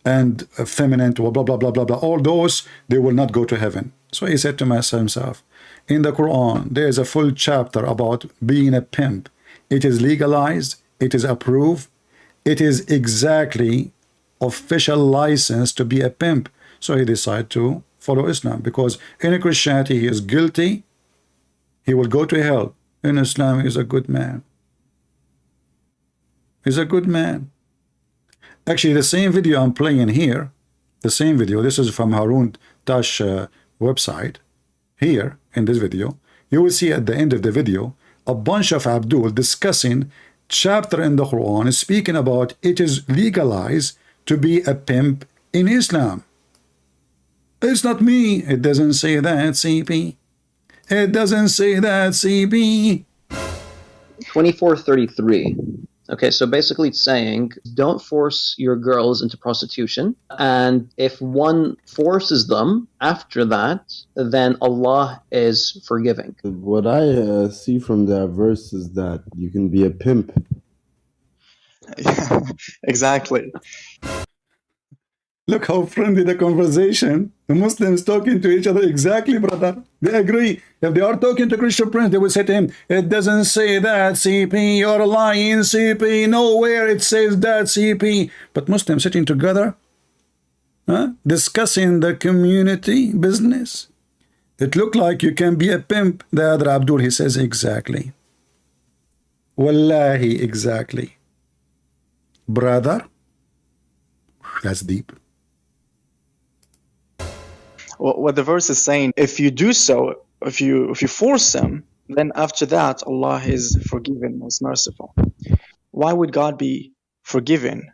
and effeminate, blah, blah, blah, blah, blah, all those, they will not go to heaven. So he said to himself, in the Quran, there is a full chapter about being a pimp. It is legalized, it is approved, it is exactly official license to be a pimp. So he decided to follow Islam, because in Christianity he is guilty, he will go to hell. In Islam he is a good man. He's a good man. Actually, the same video I'm playing here, the same video, this is from Harun Tash website. Here, in this video, you will see at the end of the video, a bunch of Abdul discussing chapter in the Quran, speaking about it is legalized to be a pimp in Islam. It's not me. It doesn't say that, CP. It doesn't say that, CP. 2433. Okay, so basically it's saying don't force your girls into prostitution, and if one forces them after that, then Allah is forgiving. What I see from that verse is that you can be a pimp. Yeah, exactly. Look how friendly the conversation. The Muslims talking to each other. Exactly, brother. They agree. If they are talking to Christian Prince, they will say to him, it doesn't say that, CP. You're lying, CP. Nowhere it says that, CP. But Muslims sitting together, discussing the community business. It looked like you can be a pimp. The other Abdul, he says, exactly. Wallahi, exactly. Brother, that's deep. What the verse is saying, if you do so, if you force them, then after that Allah is forgiving, most merciful. Why would God be forgiving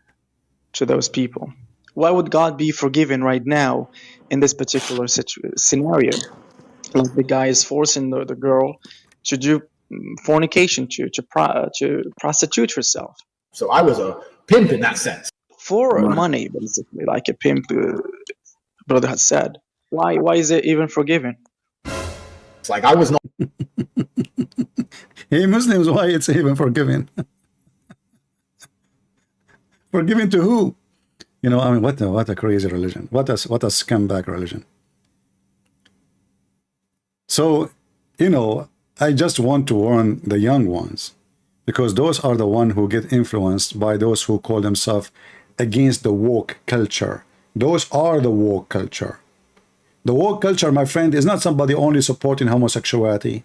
to those people? Why would God be forgiving right now in this particular scenario? Like the guy is forcing the girl to do fornication, to prostitute herself. So I was a pimp in that sense. For money, basically, like a pimp, brother has said. Why is it even forgiven? It's like I was not. Hey, Muslims, why it's even forgiven? Forgiven to who? You know, I mean, what a crazy religion. What a scumbag religion. So, you know, I just want to warn the young ones, because those are the ones who get influenced by those who call themselves against the woke culture. Those are the woke culture. The woke culture, my friend, is not somebody only supporting homosexuality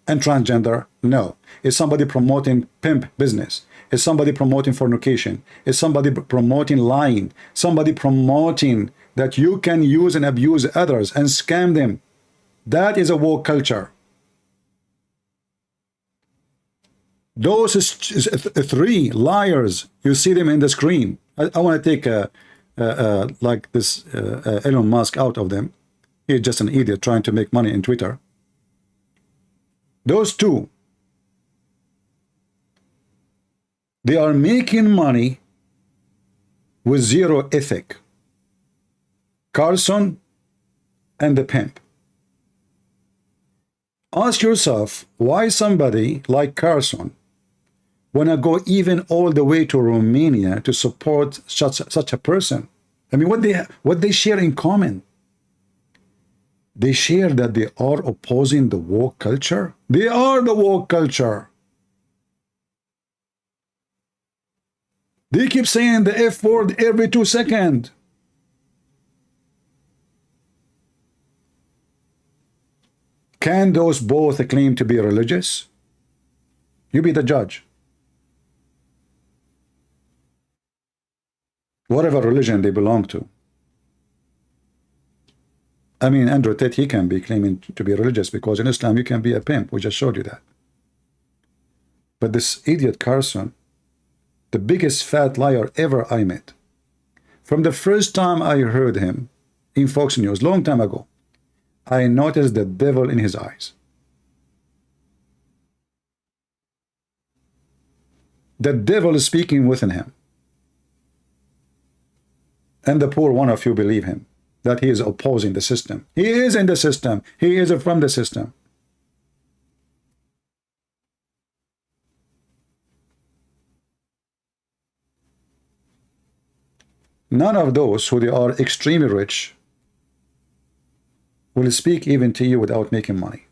and transgender. No. It's somebody promoting pimp business. It's somebody promoting fornication. It's somebody promoting lying. Somebody promoting that you can use and abuse others and scam them. That is a woke culture. Those three liars, you see them in the screen. I want to take like this Elon Musk out of them. He's just an idiot trying to make money in Twitter. Those two, they are making money with zero ethic. Carlson and the pimp. Ask yourself why somebody like Carlson, wanna go even all the way to Romania to support such a person? I mean, what they share in common? They share that they are opposing the woke culture. They are the woke culture. They keep saying the F word every 2 seconds. Can those both claim to be religious? You be the judge. Whatever religion they belong to. I mean, Andrew Tate, he can be claiming to be religious because in Islam you can be a pimp. We just showed you that. But this idiot Carlson, the biggest fat liar ever I met. From the first time I heard him in Fox News, long time ago, I noticed the devil in his eyes. The devil is speaking within him. And the poor one of you believe him, that he is opposing the system. He is in the system. He is from the system. None of those who they are extremely rich will speak even to you without making money.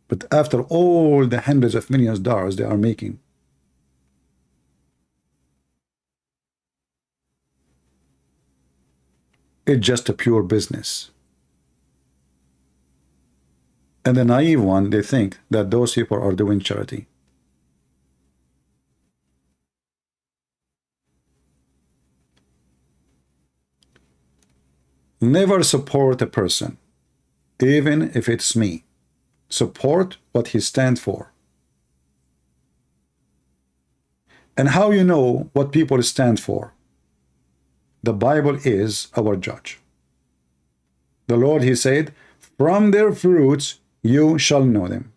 But after all the hundreds of millions of dollars they are making, it's just a pure business. And the naive one, they think that those people are doing charity. Never support a person, even if it's me. Support what he stands for. And how you know what people stand for? The Bible is our judge. The Lord, he said, from their fruits you shall know them.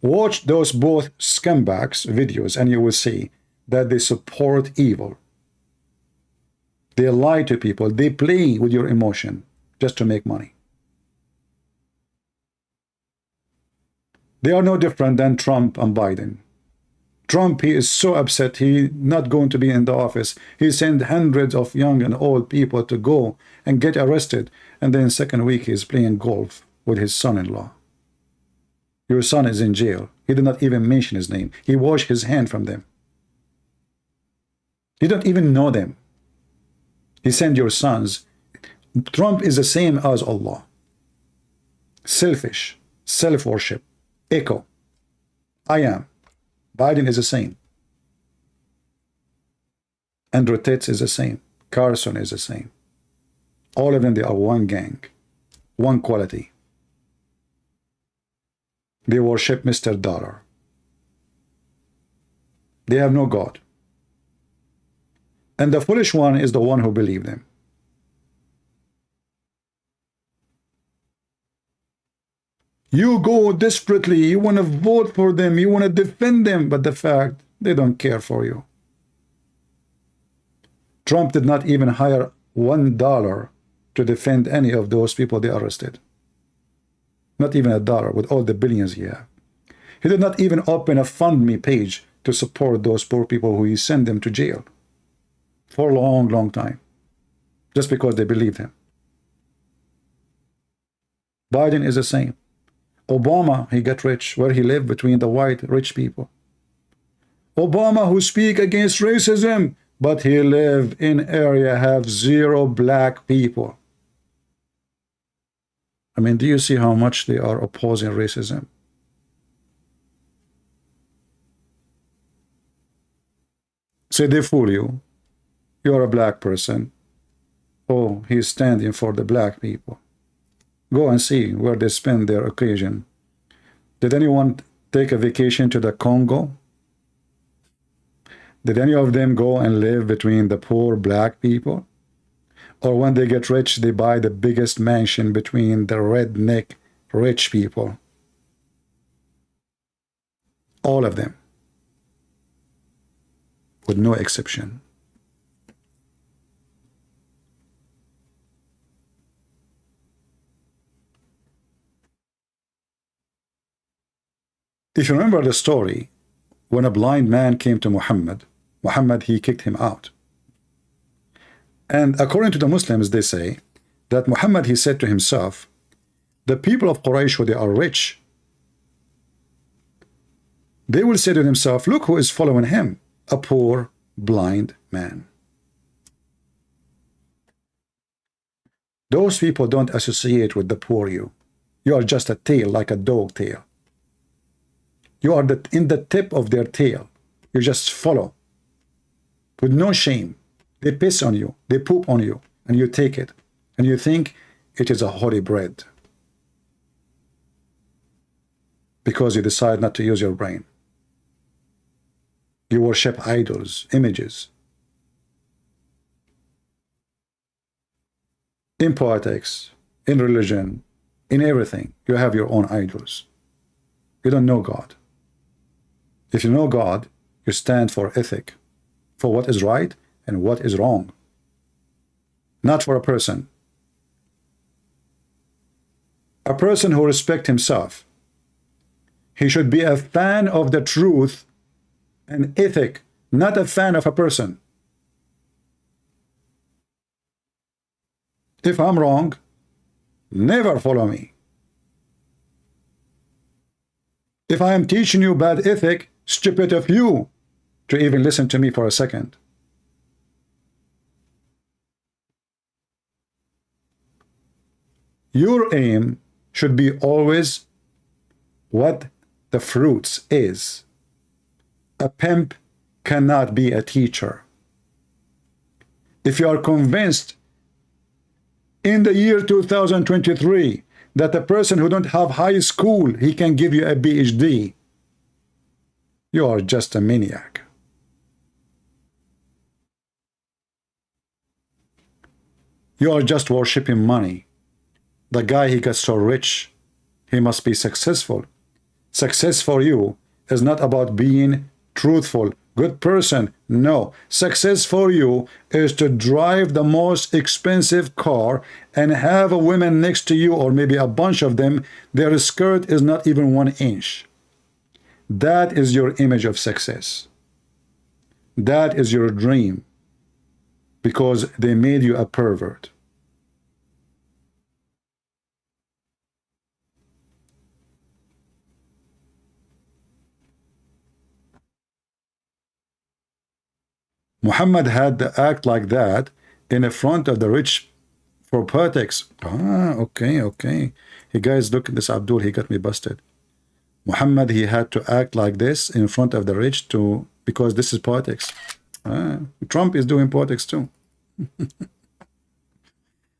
Watch those both scumbags videos and you will see that they support evil. They lie to people. They play with your emotion just to make money. They are no different than Trump and Biden. Trump, he is so upset he not going to be in the office. He sent hundreds of young and old people to go and get arrested. And then second week he's playing golf with his son-in-law. Your son is in jail. He did not even mention his name. He washed his hand from them. You don't even know them. He sent your sons. Trump is the same as Allah. Selfish, self-worship, echo. I am. Biden is the same. Andrew Tate is the same. Carlson is the same. All of them, they are one gang, one quality. They worship Mr. Dollar. They have no God. And the foolish one is the one who believes them. You go desperately, you want to vote for them, you want to defend them, but the fact, they don't care for you. Trump did not even hire $1 to defend any of those people they arrested. Not even $1 with all the billions he have. He did not even open a FundMe page to support those poor people who he sent them to jail for a long, long time, just because they believed him. Biden is the same. Obama, he got rich where he lived between the white rich people. Obama who speak against racism, but he live in area have 0 black people. I mean, do you see how much they are opposing racism? So they fool you. You're a black person. Oh, he's standing for the black people. Go and see where they spend their occasion. Did anyone take a vacation to the Congo? Did any of them go and live between the poor black people? Or when they get rich, they buy the biggest mansion between the redneck rich people? All of them. With no exception. If you remember the story, when a blind man came to Muhammad, he kicked him out. And according to the Muslims, they say that Muhammad, he said to himself, the people of Quraysh, they are rich. They will say to themselves, look who is following him, a poor blind man. Those people don't associate with the poor you. You are just a tail, like a dog tail. You are in the tip of their tail. You just follow with no shame. They piss on you, they poop on you, and you take it, and you think it is a holy bread because you decide not to use your brain. You worship idols, images. In politics, in religion, in everything, you have your own idols. You don't know God. If you know God, you stand for ethic, for what is right and what is wrong, not for a person. A person who respects himself, he should be a fan of the truth and ethic, not a fan of a person. If I'm wrong, never follow me. If I am teaching you bad ethic, stupid of you to even listen to me for a second. Your aim should be always what the fruits is. A pimp cannot be a teacher. If you are convinced in the year 2023 that a person who don't have high school, he can give you a PhD, you are just a maniac. You are just worshiping money. The guy, he got so rich, he must be successful. Success for you is not about being truthful, good person. No, success for you is to drive the most expensive car and have a woman next to you, or maybe a bunch of them, their skirt is not even 1 inch. That is your image of success. That is your dream, because they made you a pervert. Muhammad had to act like that in the front of the rich for politics. Okay. Hey guys, look at this Abdul, he got me busted. Muhammad, he had to act like this in front of the rich because this is politics. Trump is doing politics too.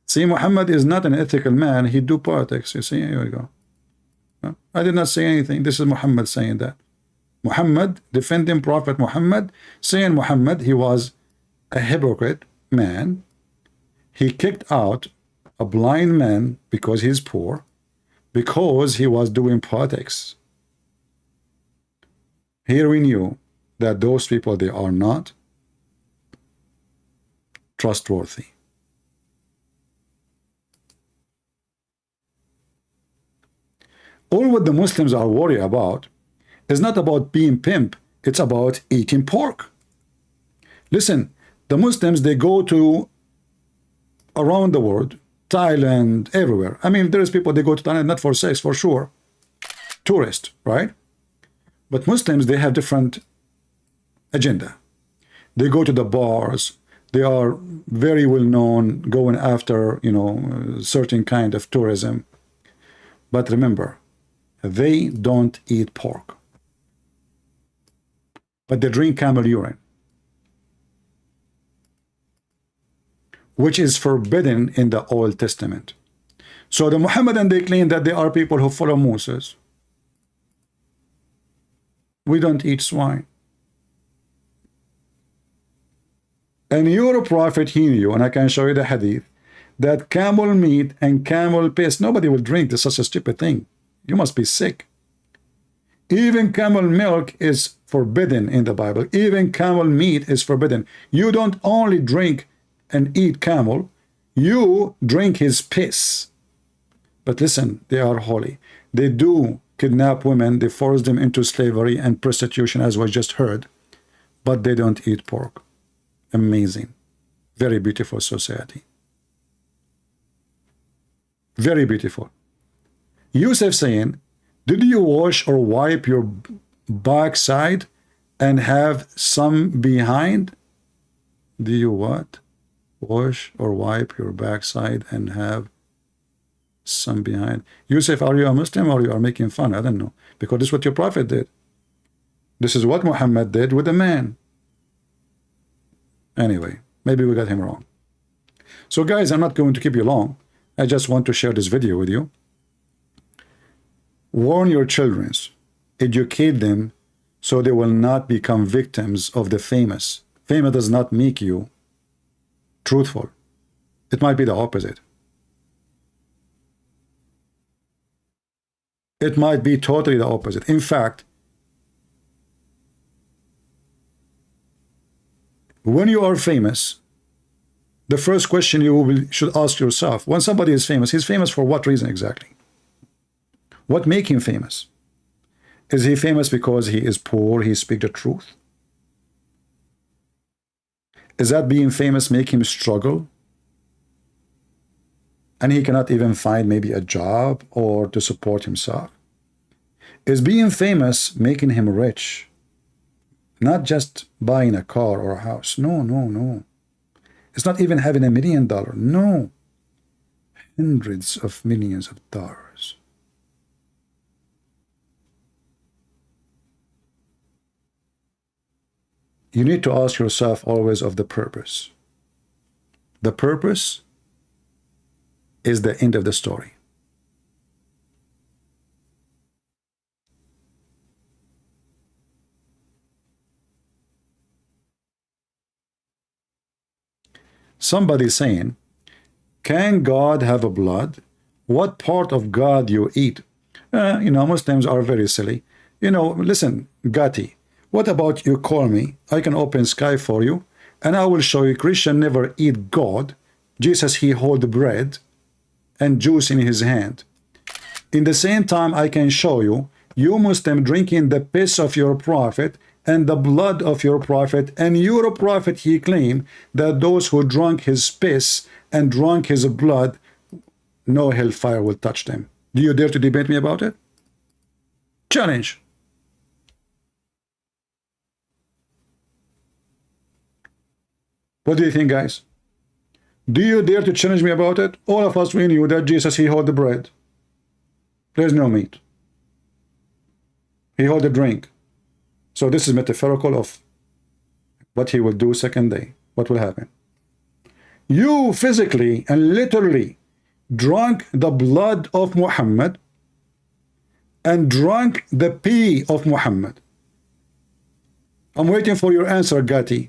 See, Muhammad is not an ethical man, he do politics. You see, here we go. I did not say anything. This is Muhammad saying that. Muhammad defending Prophet Muhammad, saying Muhammad, he was a hypocrite man. He kicked out a blind man because he's poor, because he was doing politics. Here we knew that those people, they are not trustworthy. All what the Muslims are worried about is not about being pimp, it's about eating pork. Listen, the Muslims, they go to around the world, Thailand, everywhere. I mean, there's people, they go to Thailand not for sex, for sure. Tourist, right? But Muslims, they have different agenda. They go to the bars. They are very well known going after, certain kind of tourism. But remember, they don't eat pork. But they drink camel urine, which is forbidden in the Old Testament. So the Muhammadan, they claim that they are people who follow Moses. We don't eat swine. And your prophet, he knew, and I can show you the hadith, that camel meat and camel piss, nobody will drink this, such a stupid thing. You must be sick. Even camel milk is forbidden in the Bible. Even camel meat is forbidden. You don't only drink and eat camel, you drink his piss. But listen, they are holy. They do kidnap women, they force them into slavery and prostitution, as we just heard, but they don't eat pork. Amazing. Very beautiful society. Very beautiful. Yusuf saying, did you wash or wipe your backside and have some behind? Do you what? Wash or wipe your backside and have some behind? Yusuf, are you a Muslim or you are making fun? I don't know. Because this is what your prophet did. This is what Muhammad did with a man. Anyway, maybe we got him wrong. So guys, I'm not going to keep you long. I just want to share this video with you. Warn your children. Educate them so they will not become victims of the famous. Famous does not make you truthful. It might be the opposite. It might be totally the opposite. In fact, when you are famous, the first question should ask yourself, when somebody is famous, he's famous for what reason exactly? What makes him famous? Is he famous because he is poor, he speaks the truth? Is that being famous make him struggle? And he cannot even find maybe a job or to support himself? Is being famous making him rich? Not just buying a car or a house. No, no, no. It's not even having $1 million. No. Hundreds of millions of dollars. You need to ask yourself always of the purpose. The purpose is the end of the story. Somebody saying, can God have a blood? What part of God you eat? Muslims are very silly. Listen, Gati, what about you call me? I can open Skype for you, and I will show you Christian never eat God. Jesus, he hold bread and juice in his hand. In the same time, I can show you, you Muslim drinking the piss of your prophet and the blood of your prophet, and your prophet, he claimed that those who drank his piss and drank his blood, no hellfire will touch them. Do you dare to debate me about it? Challenge. What do you think, guys? Do you dare to challenge me about it? All of us, we knew that Jesus, he held the bread. There's no meat. He held the drink. So this is metaphorical of what he will do second day. What will happen? You physically and literally drank the blood of Muhammad and drank the pee of Muhammad. I'm waiting for your answer, Gati.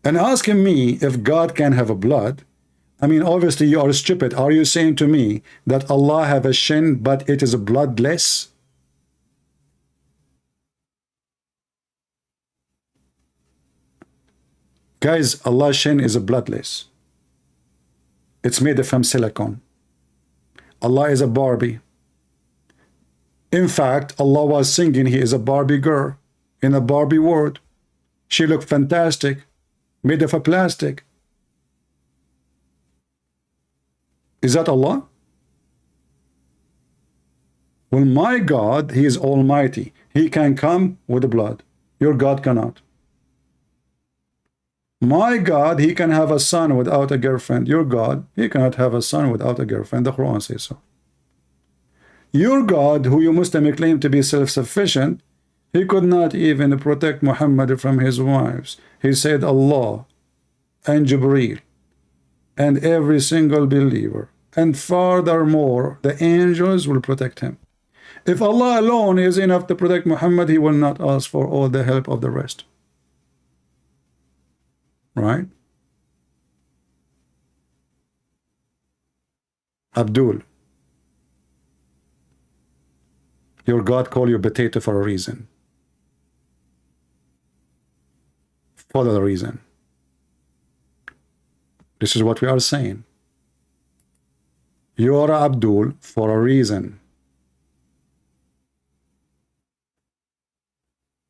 And asking me if God can have a blood, I mean, obviously you are stupid. Are you saying to me that Allah have a shin, but it is bloodless? Guys, Allah's shin is bloodless. It's made from silicone. Allah is a Barbie. In fact, Allah was singing he is a Barbie girl in a Barbie world. She looked fantastic, made of a plastic. Is that Allah? Well, my God, he is almighty. He can come with blood. Your God cannot. My God, he can have a son without a girlfriend. Your God, he cannot have a son without a girlfriend. The Quran says so. Your God, who you Muslim claim to be self-sufficient, he could not even protect Muhammad from his wives. He said Allah and Jibreel and every single believer, and furthermore the angels will protect him. If Allah alone is enough to protect Muhammad, he will not ask for all the help of the rest. Right? Abdul, your God called you potato for a reason. For the reason. This is what we are saying. You are Abdul for a reason.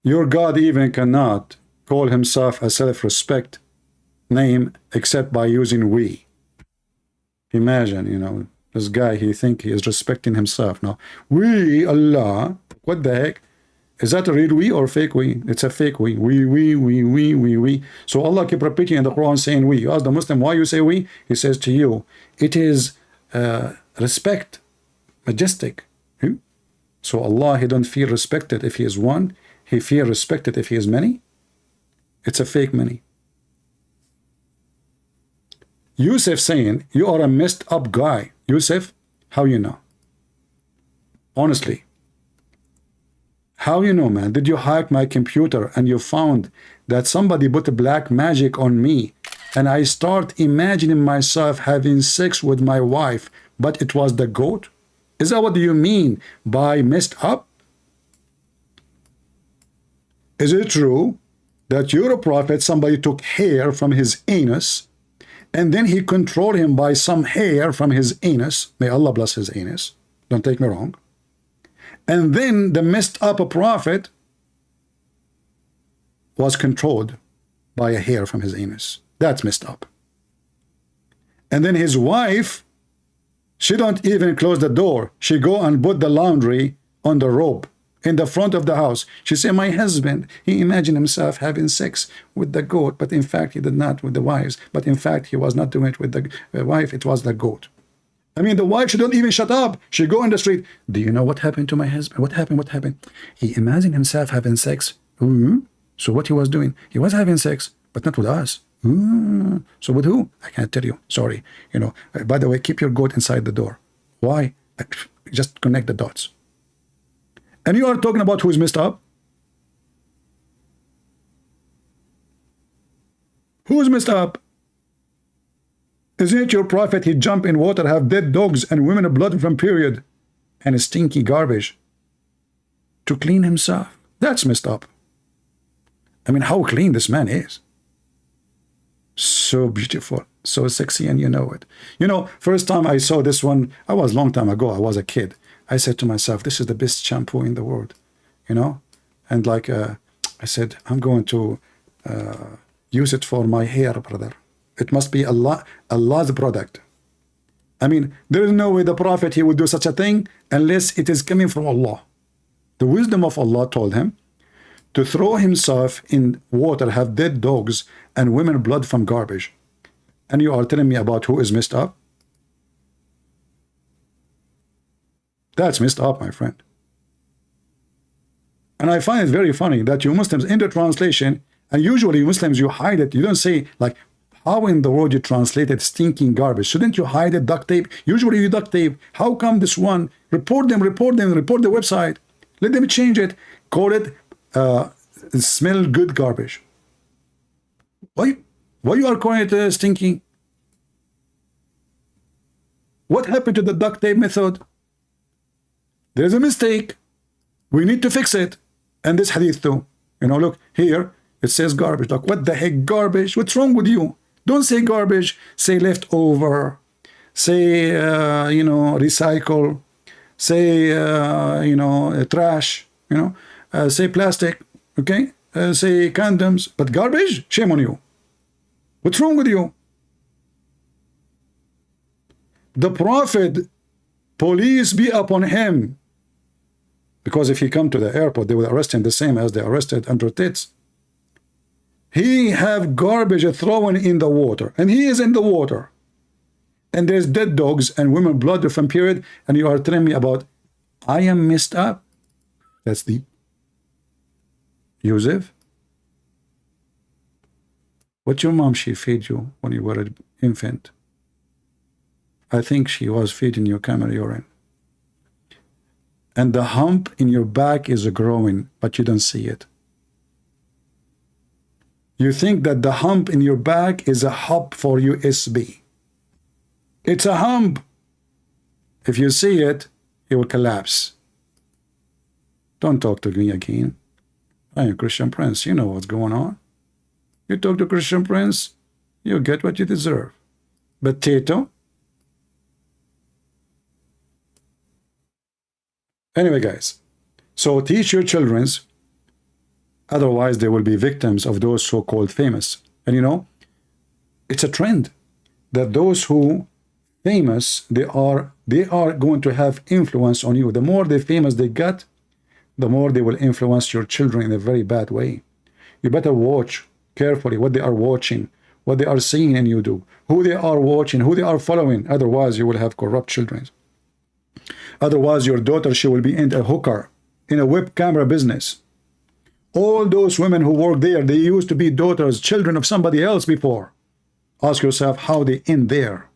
Your God even cannot call himself a self-respect name except by using we. Imagine, you know, this guy, he think he is respecting himself. No, we, Allah, what the heck? Is that a real we or fake we? It's a fake we. We. So Allah keep repeating in the Quran saying we. You ask the Muslim why you say we? He says to you, it is respect, majestic. So Allah, he don't feel respected if he is one. He feel respected if he is many. It's a fake many. Yusuf saying, you are a messed up guy. Yusuf, how you know? Honestly. How you know, man? Did you hack my computer and you found that somebody put a black magic on me and I start imagining myself having sex with my wife, but it was the goat? Is that what you mean by messed up? Is it true that you're a prophet, somebody took hair from his anus and then he controlled him by some hair from his anus? May Allah bless his anus. Don't take me wrong. And then the messed up prophet was controlled by a hair from his anus. That's messed up. And then his wife, she don't even close the door. She go and put the laundry on the rope in the front of the house. She said, my husband, he imagined himself having sex with the goat, but in fact he did not with the wives. But in fact he was not doing it with the wife, it was the goat. I mean, the wife, she don't even shut up. She go in the street. Do you know what happened to my husband? What happened? What happened? He imagined himself having sex. So what he was doing? He was having sex, but not with us. So with who? I can't tell you. Sorry. You know, by the way, keep your goat inside the door. Why? Just connect the dots. And you are talking about who's messed up? Who's messed up? Isn't it your prophet? He jump in water, have dead dogs and women blood from period and stinky garbage to clean himself. That's messed up. I mean, how clean this man is. So beautiful, so sexy, and you know it. You know, first time I saw this one, I was a long time ago, I was a kid. I said to myself, this is the best shampoo in the world, you know? And like, I said, I'm going to use it for my hair, brother. It must be Allah's product. I mean, there is no way the prophet, he would do such a thing unless it is coming from Allah. The wisdom of Allah told him to throw himself in water, have dead dogs and women blood from garbage. And you are telling me about who is messed up? That's messed up, my friend. And I find it very funny that you Muslims in the translation, and usually Muslims, you hide it. You don't say, like, how in the world you translated stinking garbage? Shouldn't you hide it, duct tape? Usually you duct tape. How come this one? Report them, report the website. Let them change it. Call it smell good garbage. Why you are calling it stinking? What happened to the duct tape method? There's a mistake. We need to fix it. And this hadith too. You know, look, here it says garbage. Like, what the heck, garbage? What's wrong with you? Don't say garbage. Say leftover. Say, you know, recycle. Say, you know, trash. You know, say plastic. Okay? Say condoms. But garbage? Shame on you. What's wrong with you? The Prophet, police be upon him. Because if he come to the airport, they will arrest him the same as they arrested Andrew Tate. He have garbage thrown in the water, and he is in the water. And there's dead dogs and women blood from period, and you are telling me about, I am messed up? That's deep. Yusuf, what your mom, she fed you when you were an infant? I think she was feeding you camel urine. And the hump in your back is growing, but you don't see it. You think that the hump in your back is a hub for USB. It's a hump. If you see it, it will collapse. Don't talk to me again. I am Christian Prince. You know what's going on. You talk to Christian Prince, you get what you deserve. But Tato, Anyway, guys, so teach your children's, otherwise they will be victims of those so-called famous. And you know, it's a trend that those who famous, they are going to have influence on you. The more they famous they get, the more they will influence your children in a very bad way. You better watch carefully what they are watching, what they are seeing in you do, who they are watching, who they are following. Otherwise, you will have corrupt children. Otherwise, your daughter, she will be in a hooker, in a web camera business. All those women who work there, they used to be daughters, children of somebody else before. Ask yourself how they end there.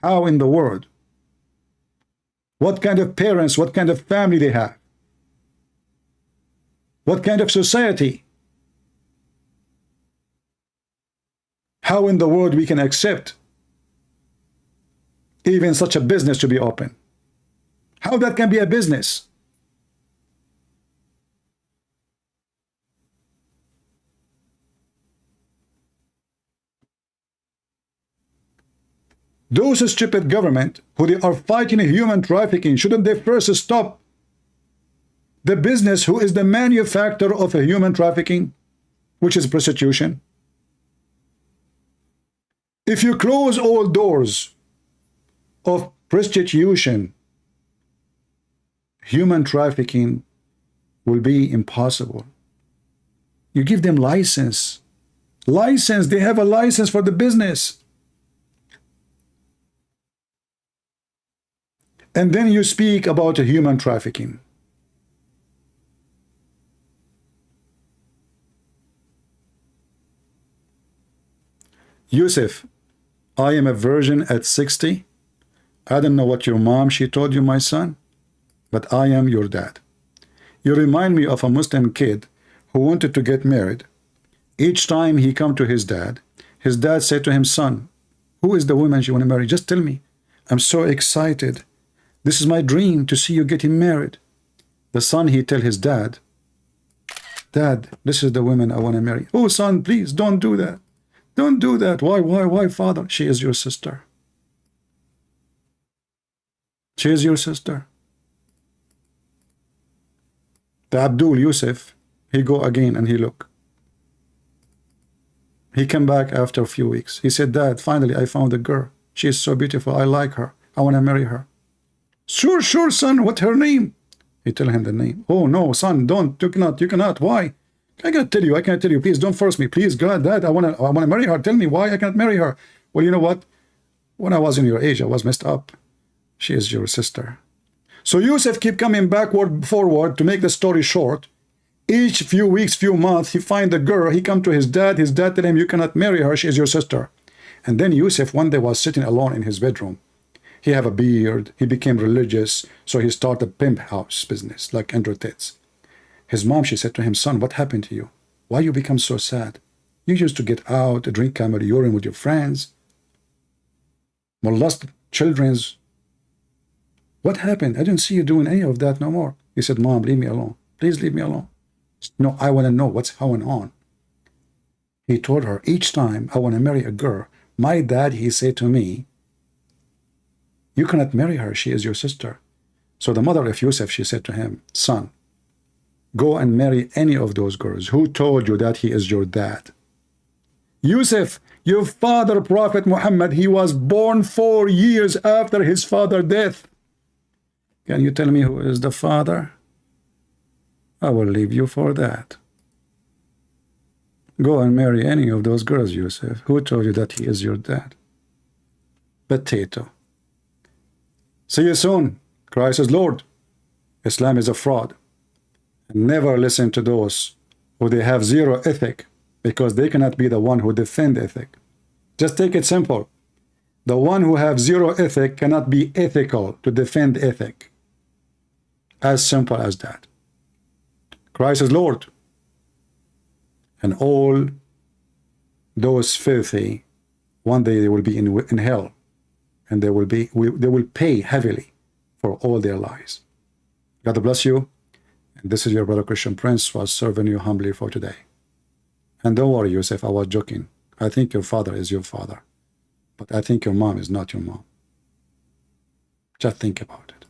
How in the world? What kind of parents, what kind of family they have? What kind of society? How in the world we can accept even such a business to be open? How that can be a business? Those stupid government who they are fighting human trafficking, shouldn't they first stop the business who is the manufacturer of a human trafficking, which is prostitution? If you close all doors of prostitution, human trafficking will be impossible. You give them license. License, they have a license for the business. And then you speak about a human trafficking. Yusuf, I am a virgin at 60. I don't know what your mom, she told you, my son, but I am your dad. You remind me of a Muslim kid who wanted to get married. Each time he come to his dad said to him, son, who is the woman you want to marry? Just tell me. I'm so excited. This is my dream to see you getting married. The son, he tell his dad, Dad, this is the woman I want to marry. Oh, son, please don't do that. Don't do that. Why, father? She is your sister. She is your sister. The Abdul Yusuf, he go again and he look. He came back after a few weeks. He said, Dad, finally I found a girl. She is so beautiful. I like her. I want to marry her. Sure, son. What her name? He tell him the name. Oh, no, son, don't. You cannot. Why? I can't tell you. Please don't force me. Please, God, Dad, I wanna marry her. Tell me why I can't marry her. Well, you know what? When I was in your age, I was messed up. She is your sister. So Yusuf keep coming forward to make the story short. Each few weeks, few months, he find a girl. He come to his dad. His dad tell him, you cannot marry her. She is your sister. And then Yusuf one day was sitting alone in his bedroom. He have a beard. He became religious. So he started a pimp house business like Andrew Tate's. His mom, she said to him, son, what happened to you? Why you become so sad? You used to get out, drink camel urine with your friends, molest children's. What happened? I didn't see you doing any of that no more. He said, Mom, leave me alone. Please leave me alone. No, I want to know what's going on. He told her, each time I want to marry a girl, my dad, he said to me, you cannot marry her. She is your sister. So the mother of Yusuf, she said to him, son, go and marry any of those girls. Who told you that he is your dad? Yusuf, your father, Prophet Muhammad, he was born 4 years after his father's death. Can you tell me who is the father? I will leave you for that. Go and marry any of those girls, Yusuf. Who told you that he is your dad? Potato. See you soon. Christ is Lord. Islam is a fraud. Never listen to those who they have zero ethic, because they cannot be the one who defend ethic. Just take it simple. The one who have zero ethic cannot be ethical to defend ethic. As simple as that. Christ is Lord. And all those filthy, one day they will be in hell, and they will pay heavily for all their lies. God bless you. And this is your brother Christian Prince, was serving you humbly for today. And don't worry, Yusuf, I was joking. I think your father is your father, but I think your mom is not your mom. Just think about it.